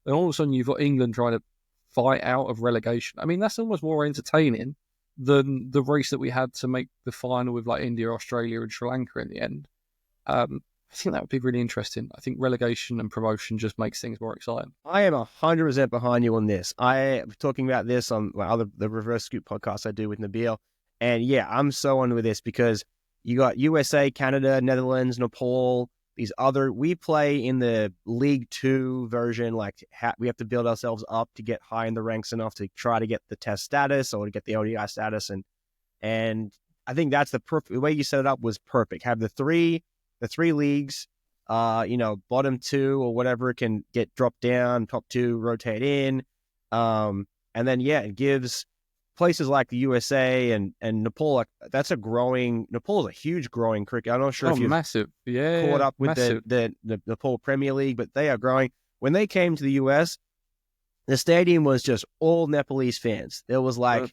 And all of a sudden you've got England trying to fight out of relegation. I mean, that's almost more entertaining than the race that we had to make the final with like India, Australia, and Sri Lanka in the end. I think that would be really interesting. I think relegation and promotion just makes things more exciting. I am 100% behind you on this. I was talking about this on the Reverse Scoop podcast I do with Nabil. And yeah, I'm so on with this because you got USA, Canada, Netherlands, Nepal, these other. We play in the League 2 version. Like we have to build ourselves up to get high in the ranks enough to try to get the test status or to get the ODI status. And I think that's the way you set it up was perfect. Have the three leagues, bottom 2 or whatever can get dropped down, top 2 rotate in. And then, yeah, it gives places like the USA and Nepal, Nepal is a huge growing cricket. I'm not sure if you've massive. caught up with massive. the Nepal Premier League, but they are growing. When they came to the US, the stadium was just all Nepalese fans. It was like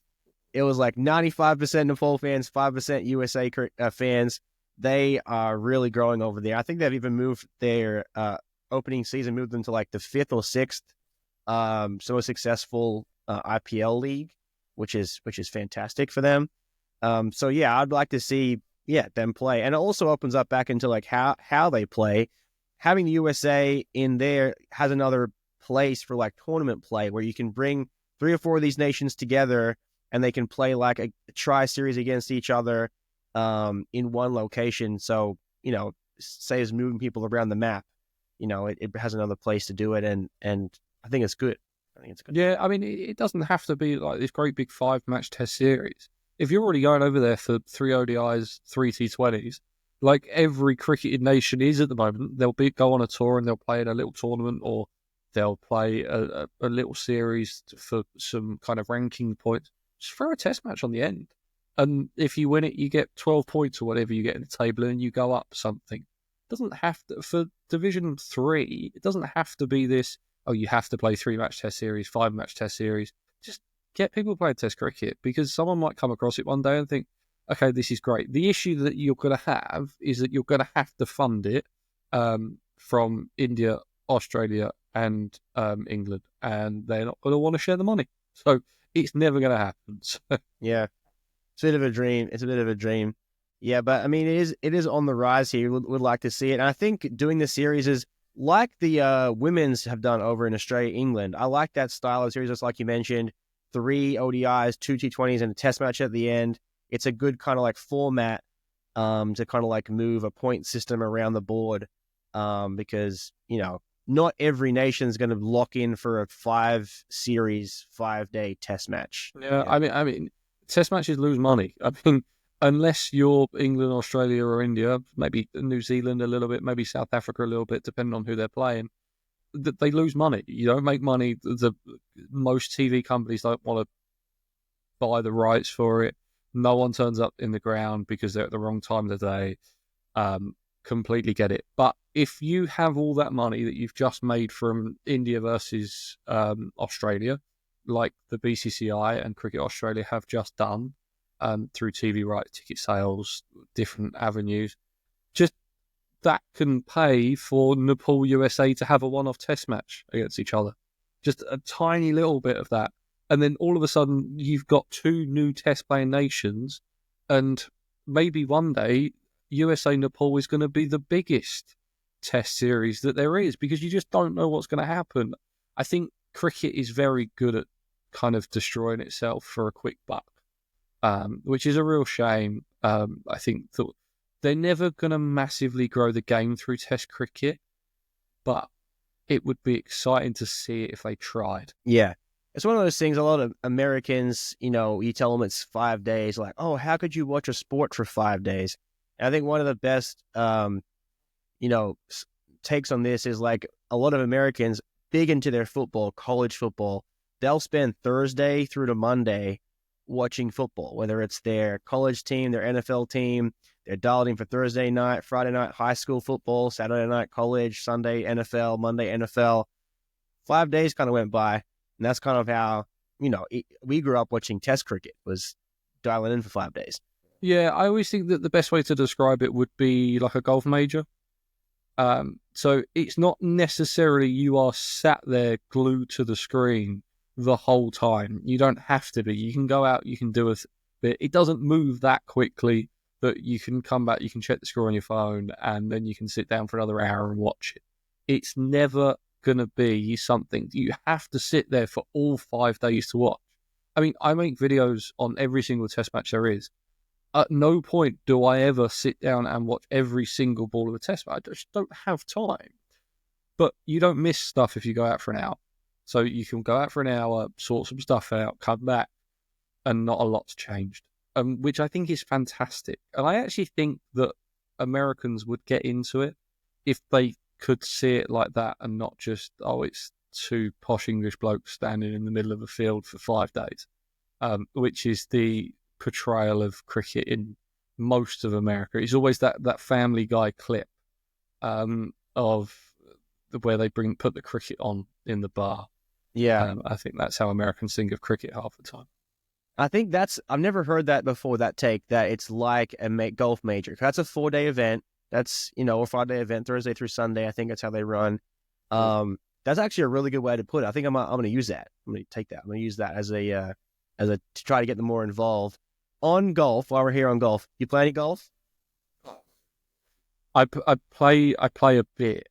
95% Nepal fans, 5% USA fans. They are really growing over there. I think they've even moved their opening season, moved them to like the 5th or 6th so successful IPL league, which is fantastic for them. So yeah, I'd like to see them play, and it also opens up back into like how they play. Having the USA in there has another place for like tournament play where you can bring 3 or 4 of these nations together and they can play like a tri-series against each other in one location. So, saves moving people around the map. It has another place to do it, and I think it's good. Yeah, I mean, it doesn't have to be like this great big 5-match test series. If you're already going over there for 3 ODIs, 3 T20s, like every cricketing nation is at the moment, they'll go on a tour and they'll play in a little tournament, or they'll play a little series for some kind of ranking points. Just throw a test match on the end. And if you win it, you get 12 points or whatever you get in the table, and you go up something. It doesn't have to, for Division 3, it doesn't have to be this, you have to play 3-match test series, 5-match test series. Just get people playing test cricket, because someone might come across it one day and think, okay, this is great. The issue that you're going to have is that you're going to have to fund it from India, Australia, and England, and they're not going to want to share the money. So it's never going to happen. So. Yeah. It's a bit of a dream. It's a bit of a dream. Yeah, but I mean, it is on the rise here. Would like to see it. And I think doing the series is like the women's have done over in Australia, England. I like that style of series, just like you mentioned, 3 ODIs, 2 T20s, and a test match at the end. It's a good kind of like format to kind of like move a point system around the board because, not every nation is going to lock in for a 5-series, 5-day test match. Yeah, I mean, test matches lose money. I mean, unless you're England, Australia, or India, maybe New Zealand a little bit, maybe South Africa a little bit, depending on who they're playing, they lose money. You don't make money. Most TV companies don't want to buy the rights for it. No one turns up in the ground because they're at the wrong time of the day. completely get it. But if you have all that money that you've just made from India versus Australia, like the BCCI and Cricket Australia have just done through TV rights, ticket sales, different avenues, just that can pay for Nepal USA to have a one-off test match against each other. Just a tiny little bit of that. And then all of a sudden, you've got two new test-playing nations, and maybe one day, USA Nepal is going to be the biggest test series that there is, because you just don't know what's going to happen. I think cricket is very good at kind of destroying itself for a quick buck, which is a real shame. I think that they're never going to massively grow the game through test cricket, but it would be exciting to see it if they tried. Yeah. It's one of those things, a lot of Americans, you tell them it's 5 days, like, oh, how could you watch a sport for 5 days? And I think one of the best, takes on this is like a lot of Americans big into their football, college football. They'll spend Thursday through to Monday watching football, whether it's their college team, their NFL team. They're dialed in for Thursday night, Friday night, high school football, Saturday night, college, Sunday, NFL, Monday, NFL. 5 days kind of went by. And that's kind of how, we grew up watching test cricket, was dialing in for 5 days. Yeah, I always think that the best way to describe it would be like a golf major. So it's not necessarily you are sat there glued to the screen the whole time. You don't have to be. You can go out, you can do a bit. It doesn't move that quickly that you can come back, you can check the score on your phone, and then you can sit down for another hour and watch it. It's never going to be something you have to sit there for all 5 days to watch. I mean, I make videos on every single test match there is. At no point do I ever sit down and watch every single ball of a test match. I just don't have time. But you don't miss stuff if you go out for an hour. So you can go out for an hour, sort some stuff out, come back, and not a lot's changed, which I think is fantastic. And I actually think that Americans would get into it if they could see it like that and not just, it's two posh English blokes standing in the middle of a field for 5 days, which is the portrayal of cricket in most of America. It's always that Family Guy clip of where they put the cricket on in the bar. Yeah. I think that's how Americans think of cricket half the time. I think I've never heard that before, that take, that it's like a golf major. That's a 4-day event. That's, a 5-day event, Thursday through Sunday. I think that's how they run. That's actually a really good way to put it. I think I'm going to use that. I'm going to take that. I'm going to use that as a to try to get them more involved. On golf, while we're here on golf, you play any golf? I play a bit.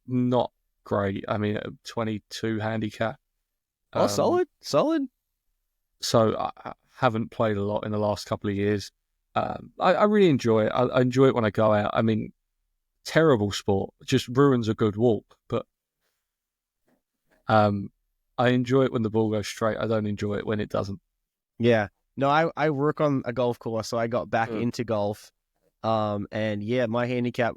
Not great. I mean, 22 handicap. Solid. So I haven't played a lot in the last couple of years. I really enjoy it. I enjoy it when I go out. I mean, terrible sport. It just ruins a good walk. But I enjoy it when the ball goes straight. I don't enjoy it when it doesn't. Yeah. No, I work on a golf course, so I got back into golf. And yeah, my handicap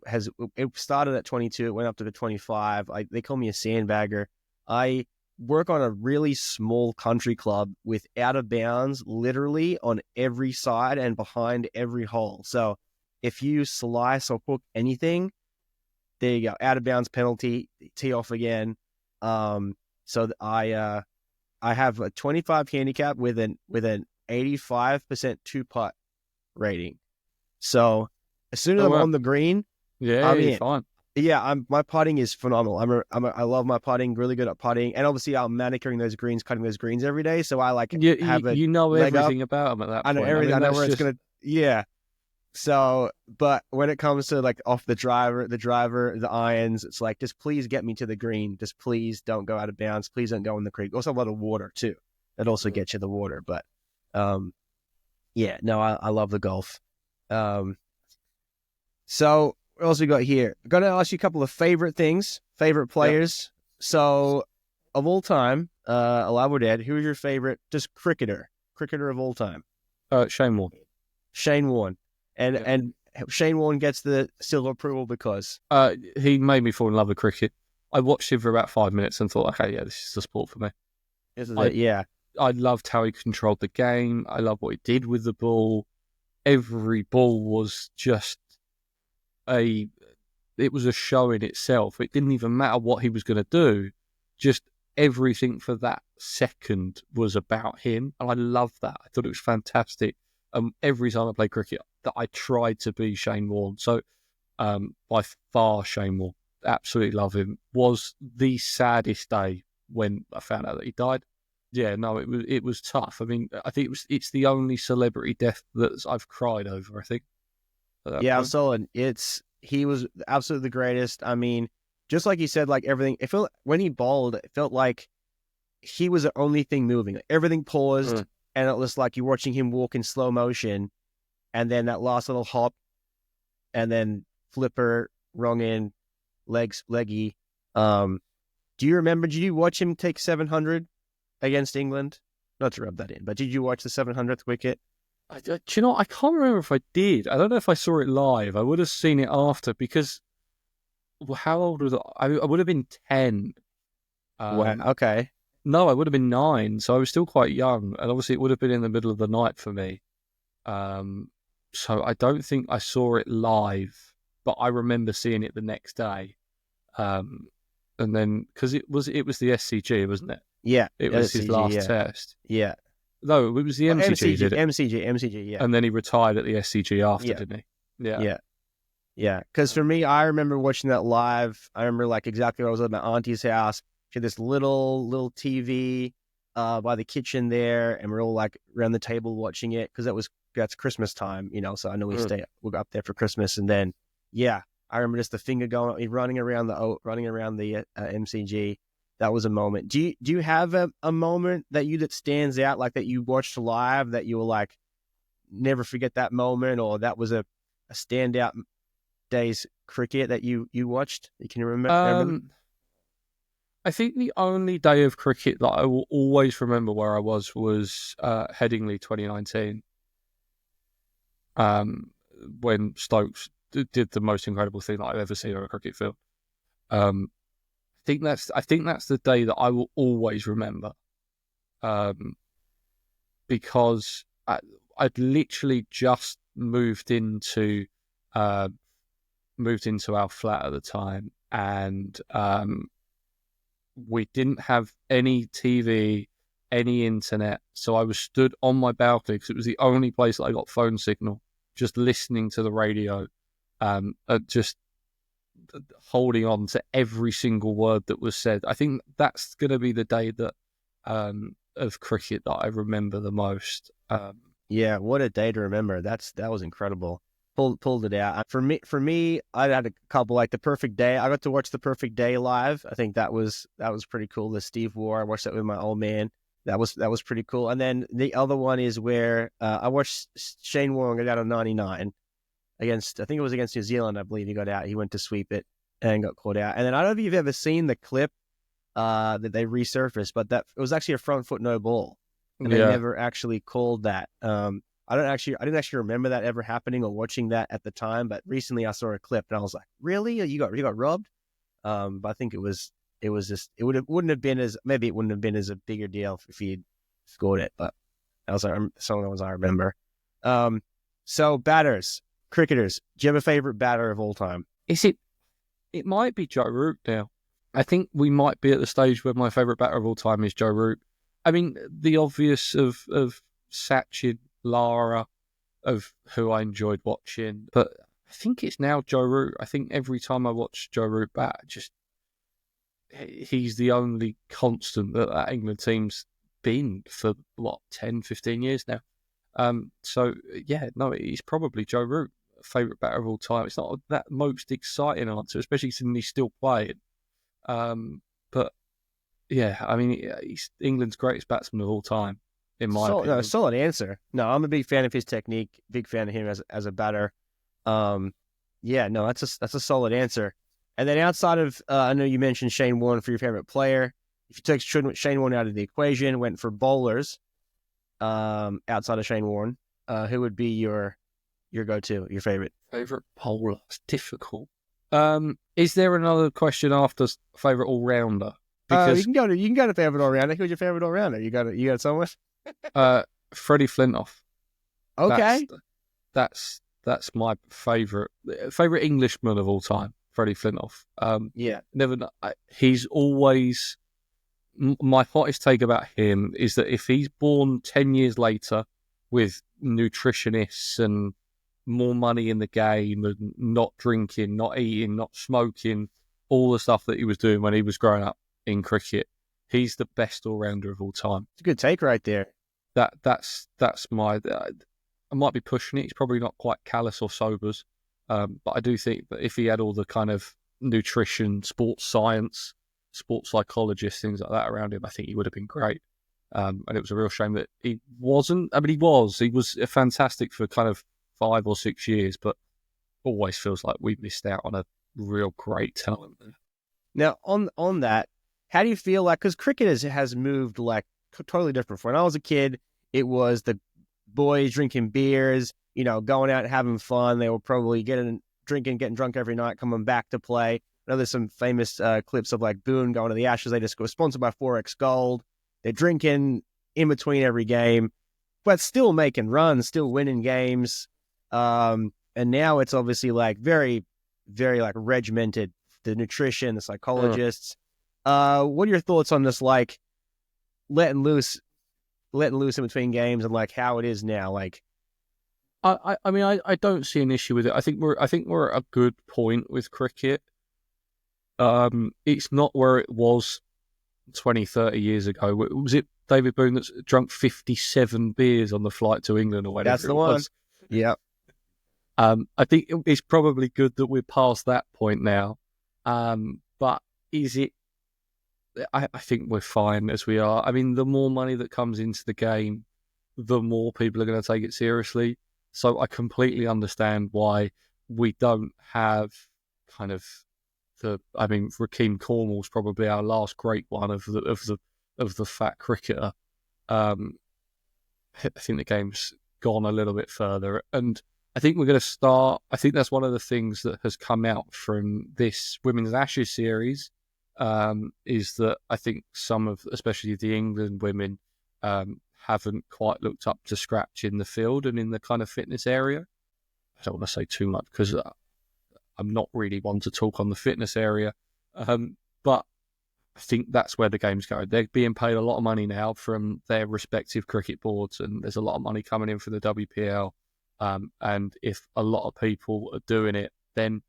it started at 22, it went up to 25. They call me a sandbagger. I work on a really small country club with out of bounds literally on every side and behind every hole. So if you slice or hook anything, there you go, out of bounds penalty, tee off again. So I have a 25 handicap with an 85% two putt rating. So as soon as I'm on the green, I'm in. Fine. Yeah, my putting is phenomenal. I love my putting, really good at putting, and obviously I'm manicuring those greens, cutting those greens every day. So I have a everything about them at that point. I know everything. I know where it's gonna. Yeah. So, but when it comes to like off the driver, the irons, it's like, just please get me to the green. Just please don't go out of bounds. Please don't go in the creek. Also a lot of water too. That also gets you the water. But, yeah, no, I love the golf. So what else we got here? I'm going to ask you a couple of favorite players. Yep. So of all time, alive or dead, who is your favorite, just cricketer of all time? Shane Warne. Shane Warne. And Shane Warne gets the seal of approval because? He made me fall in love with cricket. I watched him for about 5 minutes and thought, okay, yeah, this is the sport for me. Yeah. I loved how he controlled the game. I loved what he did with the ball. Every ball was just a show in itself. It didn't even matter what he was going to do. Just everything for that second was about him. And I loved that. I thought it was fantastic. Every time I played cricket, that I tried to be Shane Warne. So by far, Shane Warne, absolutely love him. Was the saddest day when I found out that he died. Yeah, no, it was tough. I mean, I think it's the only celebrity death that I've cried over, I think. Yeah, solid. He was absolutely the greatest. I mean, just like you said, like everything, it felt when he bowled, it felt like he was the only thing moving. Like, everything paused, and it was like you're watching him walk in slow motion, and then that last little hop, and then flipper, wrong in, leggy. Do you remember? Did you watch him take 700 against England? Not to rub that in, but did you watch the 700th wicket? Do you know, I can't remember if I did. I don't know if I saw it live. I would have seen it after because how old was I? I would have been 10. Wow. Okay. No, I would have been 9. So I was still quite young. And obviously it would have been in the middle of the night for me. So I don't think I saw it live, but I remember seeing it the next day. And then, because it was the SCG, wasn't it? Yeah. It was his last test. Yeah. No, it was the MCG, did it? MCG, yeah. And then he retired at the SCG after, didn't he? Yeah. Yeah. Because for me, I remember watching that live. I remember like exactly where I was at my auntie's house. She had this little TV by the kitchen there, and we're all like around the table watching it because that's Christmas time, So I know we'll go up there for Christmas, and then I remember just the finger going, running around the MCG. That was a moment. Do you have a moment that stands out, like that you watched live that you were like, never forget that moment, or that was a standout day's cricket that you watched? You can remember? I think the only day of cricket that I will always remember where I was Headingley 2019, when Stokes did the most incredible thing that I've ever seen on a cricket field. I think that's the day that I will always remember, because I'd literally just moved into our flat at the time, and we didn't have any TV, any internet, so I was stood on my balcony because it was the only place that I got phone signal, just listening to the radio, just holding on to every single word that was said. I think that's going to be the day that of cricket that I remember the most. Yeah, what a day to remember. That was incredible. Pulled it out. For me, I had a couple, like the Perfect Day. I got to watch the Perfect Day live. I think that was pretty cool. The Steve Waugh, I watched that with my old man. That was pretty cool. And then the other one is where I watched Shane Warne get out of 99 against, I think it was against New Zealand. I believe he got out. He went to sweep it and got caught out. And then I don't know if you've ever seen the clip that they resurfaced, but that it was actually a front foot no ball, and they never actually called that. I didn't actually remember that ever happening or watching that at the time, but recently I saw a clip and I was like, really? You got robbed? But I think it wouldn't have been as a bigger deal if he'd scored it, but that was some of the ones I remember. So batters, cricketers, do you have a favorite batter of all time? It might be Joe Root now. I think we might be at the stage where my favorite batter of all time is Joe Root. I mean, the obvious of Sachin, Lara, of who I enjoyed watching, but I think it's now Joe Root. I think every time I watch Joe Root bat, he's the only constant that England team's been for 10, 15 years now. So yeah, no, he's probably Joe Root, favourite batter of all time. It's not that most exciting answer, especially since he's still playing. But yeah, I mean, he's England's greatest batsman of all time, in my opinion. No, solid answer. No, I'm a big fan of his technique. Big fan of him as a batter. Yeah, no, that's a solid answer. And then outside of, I know you mentioned Shane Warne for your favorite player. If you took Shane Warne out of the equation, went for bowlers, outside of Shane Warne, who would be your go-to, your favorite bowler? It's difficult. Is there another question after favorite all-rounder? Because you can go to favorite all-rounder. Who's your favorite all-rounder? You got someone? Freddie Flintoff. Okay. That's that's my favourite Englishman of all time, Freddie Flintoff. Yeah. He's always my hottest take about him is that if he's born 10 years later with nutritionists and more money in the game and not drinking, not eating, not smoking, all the stuff that he was doing when he was growing up in cricket, he's the best all-rounder of all time. It's a good take right there. That's my... I might be pushing it. He's probably not quite callous or sobers, but I do think that if he had all the kind of nutrition, sports science, sports psychologist, things like that around him, I think he would have been great. And it was a real shame that he wasn't. I mean, he was fantastic for kind of 5 or 6 years, but always feels like we missed out on a real great talent. Now, on that, how do you feel like, because cricket has moved like totally different. When I was a kid, it was the boys drinking beers, going out and having fun. They were probably getting drunk every night, coming back to play. I know there's some famous clips of like Boone going to the Ashes. They just go sponsored by Forex Gold. They're drinking in between every game, but still making runs, still winning games. And now it's obviously like very, very like regimented. The nutrition, the psychologists. What are your thoughts on this? Like letting loose in between games and like how it is now. Like, I mean, I don't see an issue with it. I think we're at a good point with cricket. It's not where it was 20, 30 years ago. Was it David Boone that's drunk 57 beers on the flight to England or whatever? That's the one. Yeah. I think it's probably good that we're past that point now. But is it? I think we're fine as we are. I mean, the more money that comes into the game, the more people are going to take it seriously. So I completely understand why we don't have kind of Rakeem Cornwall's probably our last great one of the fat cricketer. I think the game's gone a little bit further, and I think we're going to start. I think that's one of the things that has come out from this Women's Ashes series. Is that I think some of, especially the England women, haven't quite looked up to scratch in the field and in the kind of fitness area. I don't want to say too much because I'm not really one to talk on the fitness area, but I think that's where the game's going. They're being paid a lot of money now from their respective cricket boards, and there's a lot of money coming in for the WPL. And if a lot of people are doing it, then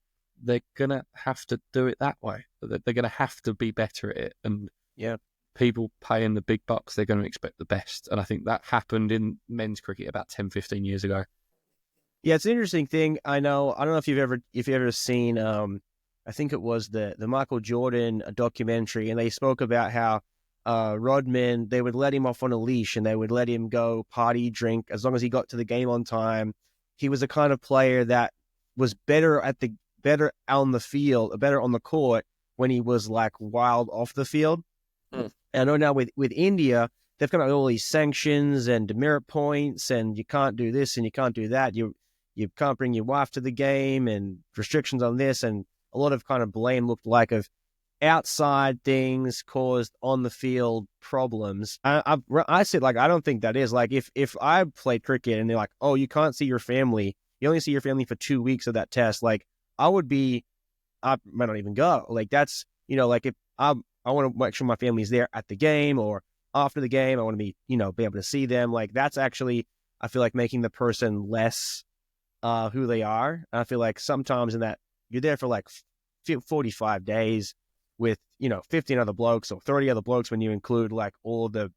they're going to have to do it that way. They're going to have to be better at it. And yeah, people paying the big bucks, they're going to expect the best. And I think that happened in men's cricket about 10, 15 years ago. Yeah, it's an interesting thing. I don't know if you've ever seen, I think it was the Michael Jordan documentary, and they spoke about how Rodman, they would let him off on a leash and they would let him go party, drink, as long as he got to the game on time. He was the kind of player that was better on the field, better on the court when he was like wild off the field. And I know now with India, they've got all these sanctions and demerit points, and you can't do this and you can't do that. You can't bring your wife to the game, and restrictions on this, and a lot of kind of blame looked like of outside things caused on the field problems. I said, like, I don't think that is like, if I played cricket and they're like, oh, you can't see your family, you only see your family for 2 weeks of that test, like I might not even go. Like that's, like if I want to make sure my family's there at the game or after the game, I want to be able to see them. Like that's actually, I feel like making the person less who they are. And I feel like sometimes in that you're there for like 45 days with 15 other blokes or 30 other blokes when you include like all the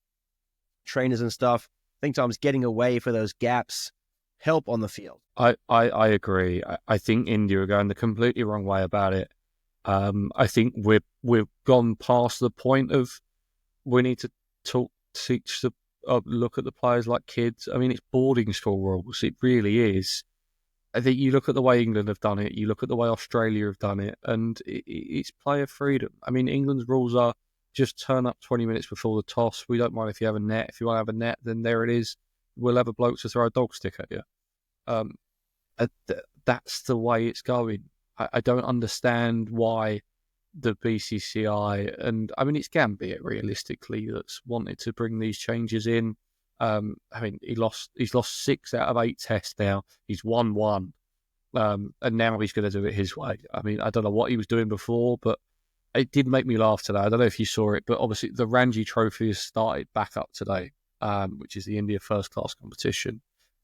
trainers and stuff. I think sometimes getting away for those gaps help on the field. I agree. I think India are going the completely wrong way about it. I think we've gone past the point of we need to look at the players like kids. I mean, it's boarding school rules. It really is. I think you look at the way England have done it, you look at the way Australia have done it, and it's player freedom. I mean, England's rules are just turn up 20 minutes before the toss. We don't mind if you have a net. If you want to have a net, then there it is. We'll have a bloke to throw a dog stick at you. That's the way it's going. I don't understand why the BCCI, and I mean, it's Gambia realistically that's wanted to bring these changes in. I mean, he's lost 6 out of 8 tests now. He's won 1. And now he's going to do it his way. I mean, I don't know what he was doing before, but it did make me laugh today. I don't know if you saw it, but obviously the Ranji Trophy has started back up today, which is the India first class competition.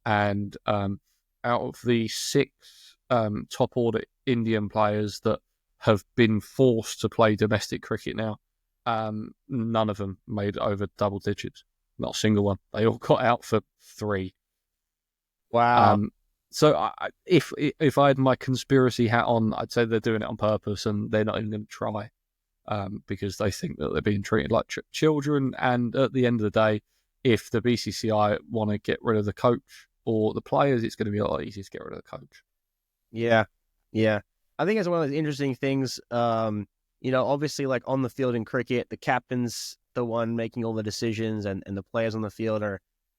And out of the 6 top order Indian players that have been forced to play domestic cricket now, none of them made over double digits. Not a single one. They all got out for 3. Wow. So if I had my conspiracy hat on, I'd say they're doing it on purpose and they're not even going to try, because they think that they're being treated like children. And at the end of the day, if the BCCI want to get rid of the coach or the players, it's going to be a lot easier to get rid of the coach. Yeah. I think it's one of those interesting things. Obviously, like on the field in cricket, the captain's the one making all the decisions, and the players on the field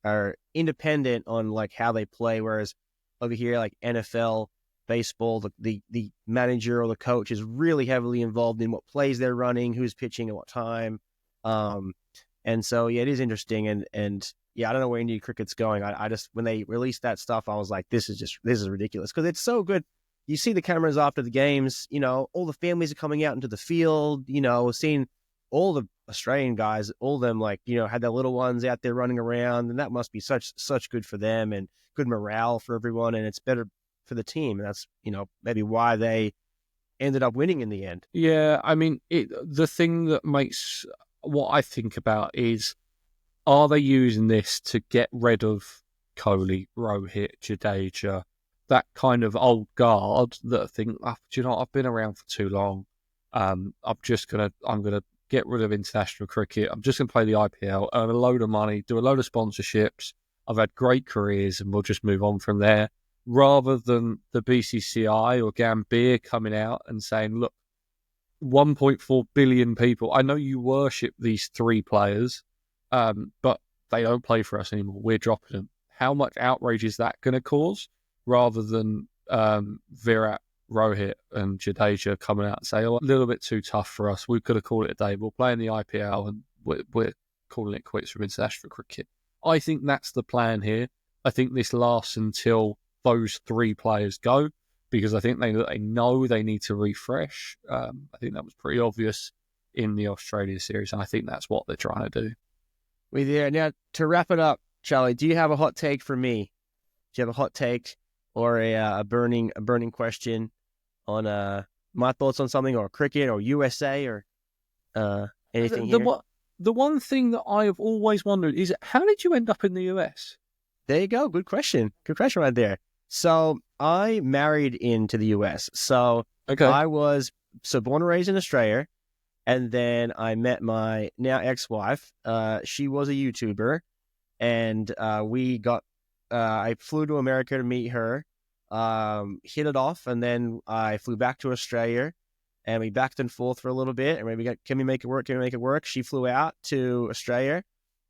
are independent on like how they play. Whereas over here, like NFL, baseball, the manager or the coach is really heavily involved in what plays they're running, who's pitching at what time. And so, yeah, it is interesting. And yeah, I don't know where Indian cricket's going. I just, when they released that stuff, I was like, this is ridiculous, because it's so good. You see the cameras after the games, all the families are coming out into the field, seeing all the Australian guys, all of them, like, had their little ones out there running around, and that must be such good for them and good morale for everyone. And it's better for the team. And that's, maybe why they ended up winning in the end. Yeah, I mean, the thing that makes what I think about is, are they using this to get rid of Kohli, Rohit, Jadeja, that kind of old guard that think, do you know what, I've been around for too long. I'm gonna get rid of international cricket. I'm just gonna play the IPL, earn a load of money, do a load of sponsorships. I've had great careers, and we'll just move on from there. Rather than the BCCI or Gambia coming out and saying, look, 1.4 billion people, I know you worship these 3 players, but they don't play for us anymore. We're dropping them. How much outrage is that going to cause? Rather than Virat, Rohit and Jadeja coming out and say, oh, a little bit too tough for us. We could have called it a day. We'll play in the IPL and we're calling it quits from international cricket. I think that's the plan here. I think this lasts until those 3 players go, because I think they know they need to refresh. I think that was pretty obvious in the Australia series, and I think that's what they're trying to do. Now, to wrap it up, Charlie, do you have a hot take for me? Do you have a hot take or a burning question on my thoughts on something, or cricket or USA or anything here? The one thing that I have always wondered is, how did you end up in the US? There you go. Good question. Good question right there. So I married into the US. So Okay. I was born and raised in Australia, and then I met my now ex-wife. She was a YouTuber, and I flew to America to meet her, hit it off, and then I flew back to Australia, and we backed and forth for a little bit, and we got, can we make it work? Can we make it work? She flew out to Australia,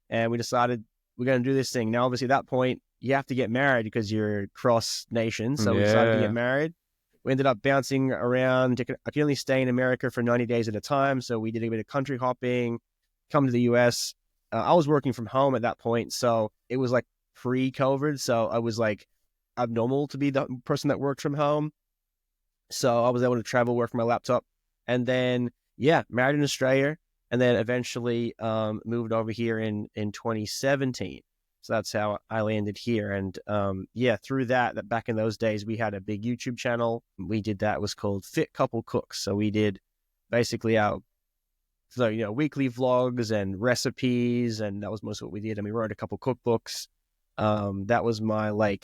and we decided we're going to do this thing. Now, obviously, at that point, you have to get married because you're cross nation. So we decided to get married. We ended up bouncing around. I could only stay in America for 90 days at a time. So we did a bit of country hopping, come to the US. I was working from home at that point. So it was like pre-COVID. So I was like abnormal to be the person that worked from home. So I was able to travel, work from my laptop. And then, married in Australia. And then eventually moved over here in 2017. So that's how I landed here. And through that back in those days, we had a big YouTube channel. We did that. It was called Fit Couple Cooks. So we did basically weekly vlogs and recipes. And that was most of what we did. And we wrote a couple cookbooks. That was my,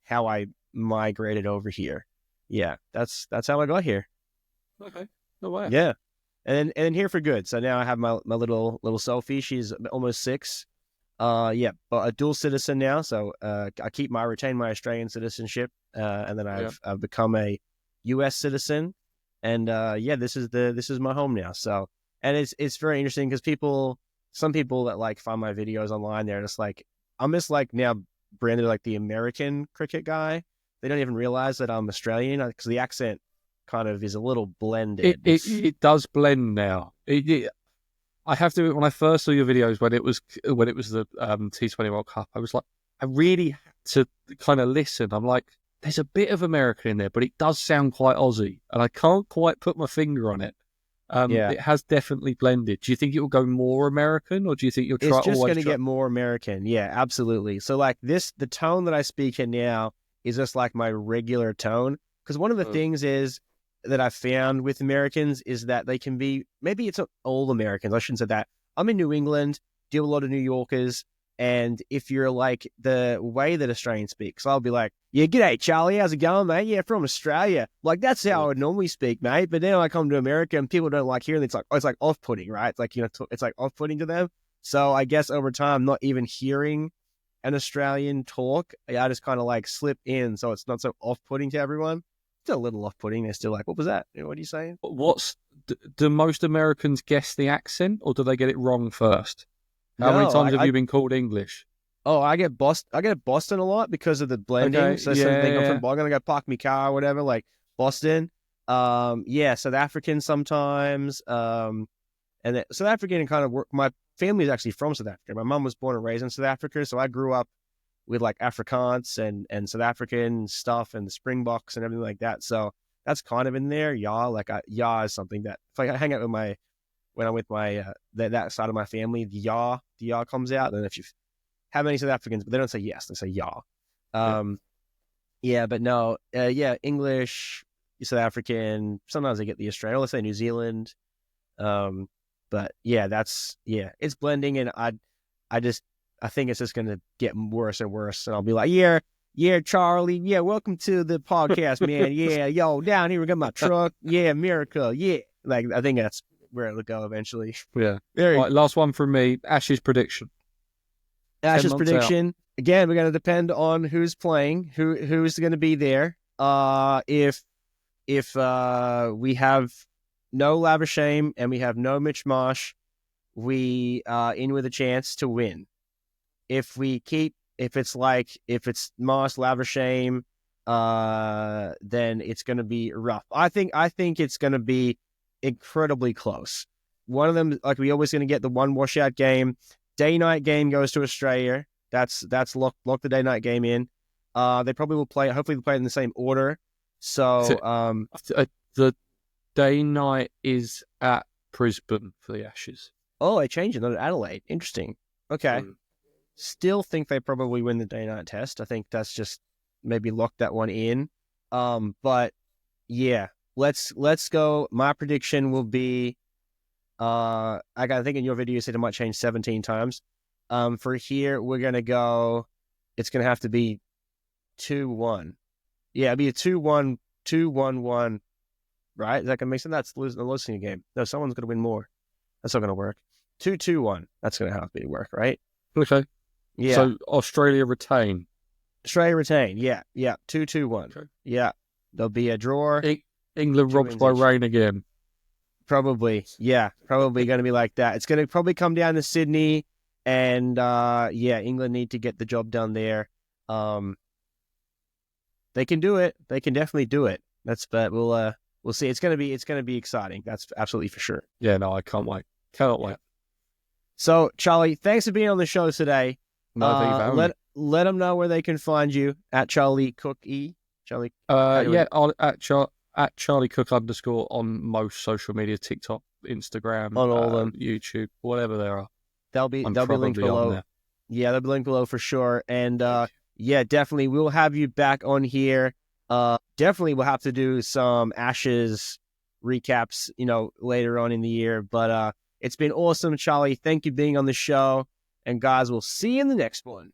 how I migrated over here. Yeah, that's how I got here. Okay. No way. Yeah. And then here for good. So now I have my little Sophie. She's almost 6. But a dual citizen now. So I retain my Australian citizenship, and then I've become a U.S. citizen. And this is my home now. So, and it's very interesting because some people that find my videos online, they're just like, I'm just now branded like the American cricket guy. They don't even realize that I'm Australian because the accent kind of is a little blended. It does blend now. I have to. When I first saw your videos, when it was the T20 World Cup, I was like, I really had to kind of listen. I'm like, there's a bit of American in there, but it does sound quite Aussie, and I can't quite put my finger on it. Yeah. It has definitely blended. Do you think it will go more American, or do you think you'll It's try just always going to try? get more American. Yeah, absolutely. So like the tone that I speak in now is just like my regular tone. Because one of the Mm. things is that I found with Americans is that they can be, maybe it's not all Americans. I shouldn't say that. I'm in New England, deal with a lot of New Yorkers. And if you're like the way that Australians speak, so I'll be like, yeah, g'day, Charlie. How's it going, mate? Yeah, from Australia. Like, that's how I would normally speak, mate. But then I come to America and people don't like hearing it. It's like, oh, it's like off putting, right? It's like, it's like off putting to them. So I guess over time, not even hearing an Australian talk, I just kind of like slip in. So it's not so off putting to everyone. Still a little off putting. They're still like, what was that? What are you saying? Do most Americans guess the accent, or do they get it wrong first? How many No, times have you been called English? I get Boston. I get Boston a lot because of the blending. Okay, So yeah, something I'm yeah. from. I'm gonna go park my car or whatever. Like Boston. Yeah, South African sometimes. And then South African kind of work. My family is actually from South Africa. My mom was born and raised in South Africa, so I grew up with like Afrikaans and South African stuff and the Springboks and everything like that. So that's kind of in there. Yeah, like yeah is something that if I hang out with my when I'm with my that side of my family, the yah comes out. And if you have any South Africans, but they don't say yes, they say yah. Yeah. Yeah, but no, yeah, English, South African. Sometimes they get the Australian. Let's say New Zealand. But yeah, it's blending, and I think it's just gonna get worse and worse, and I'll be like, yeah, Charlie, yeah, welcome to the podcast, man. Yeah, yo, down here we got my truck. Yeah, America, yeah. Like I think that's where it'll go eventually. Yeah. Very All right, last one from me. Ash's prediction. 10 Ash's months out. prediction. Again, we're gonna depend on who's playing, who's gonna be there. If we have no Lavashame and we have no Mitch Marsh, we in with a chance to win. If it's Marsh, Lavashame, then it's gonna be rough. I think it's gonna be incredibly close. One of them, like we always gonna get the one washout game. Day night game goes to Australia. That's lock the day night game in. They probably will play. Hopefully, they play it in the same order. So, The day night is at Brisbane for the Ashes. oh, they changed it. Not at Adelaide. Interesting. Okay. Still think they probably win the day night test. I think that's just maybe lock that one in. But yeah, let's go. My prediction will be. I think in your video you said it might change 17 times. For here we're gonna go. It's gonna have to be 2-1. Yeah, it'd be a 2-1, 2-1-1. Right? Is that gonna make sense? That's losing a game. No, someone's gonna win more. That's not gonna work. 2-2-1. That's gonna have to work, right? Okay. Yeah. So Australia retain. Australia retain. Yeah. 2-2-1. Okay. Yeah. There'll be a draw. England Two robbed wins by each. rain again. Probably. Yeah. Probably going to be like that. It's going to probably come down to Sydney, and yeah, England need to get the job done there. They can do it. They can definitely do it. But we'll see. It's going to be exciting. That's absolutely for sure. Yeah, no, I can't wait. Cannot wait. So, Charlie, thanks for being on the show today. No, thank you for having me. Let them know where they can find you at Charlie Cooke. Charlie. Yeah, at Charlie Cooke _ on most social media, TikTok, Instagram, On all of them. YouTube, whatever there are. They'll be linked probably on below. there. Yeah, they'll be linked below for sure. And yeah, definitely we'll have you back on here. Definitely we'll have to do some Ashes recaps, later on in the year. But it's been awesome, Charlie. Thank you for being on the show. And guys, we'll see you in the next one.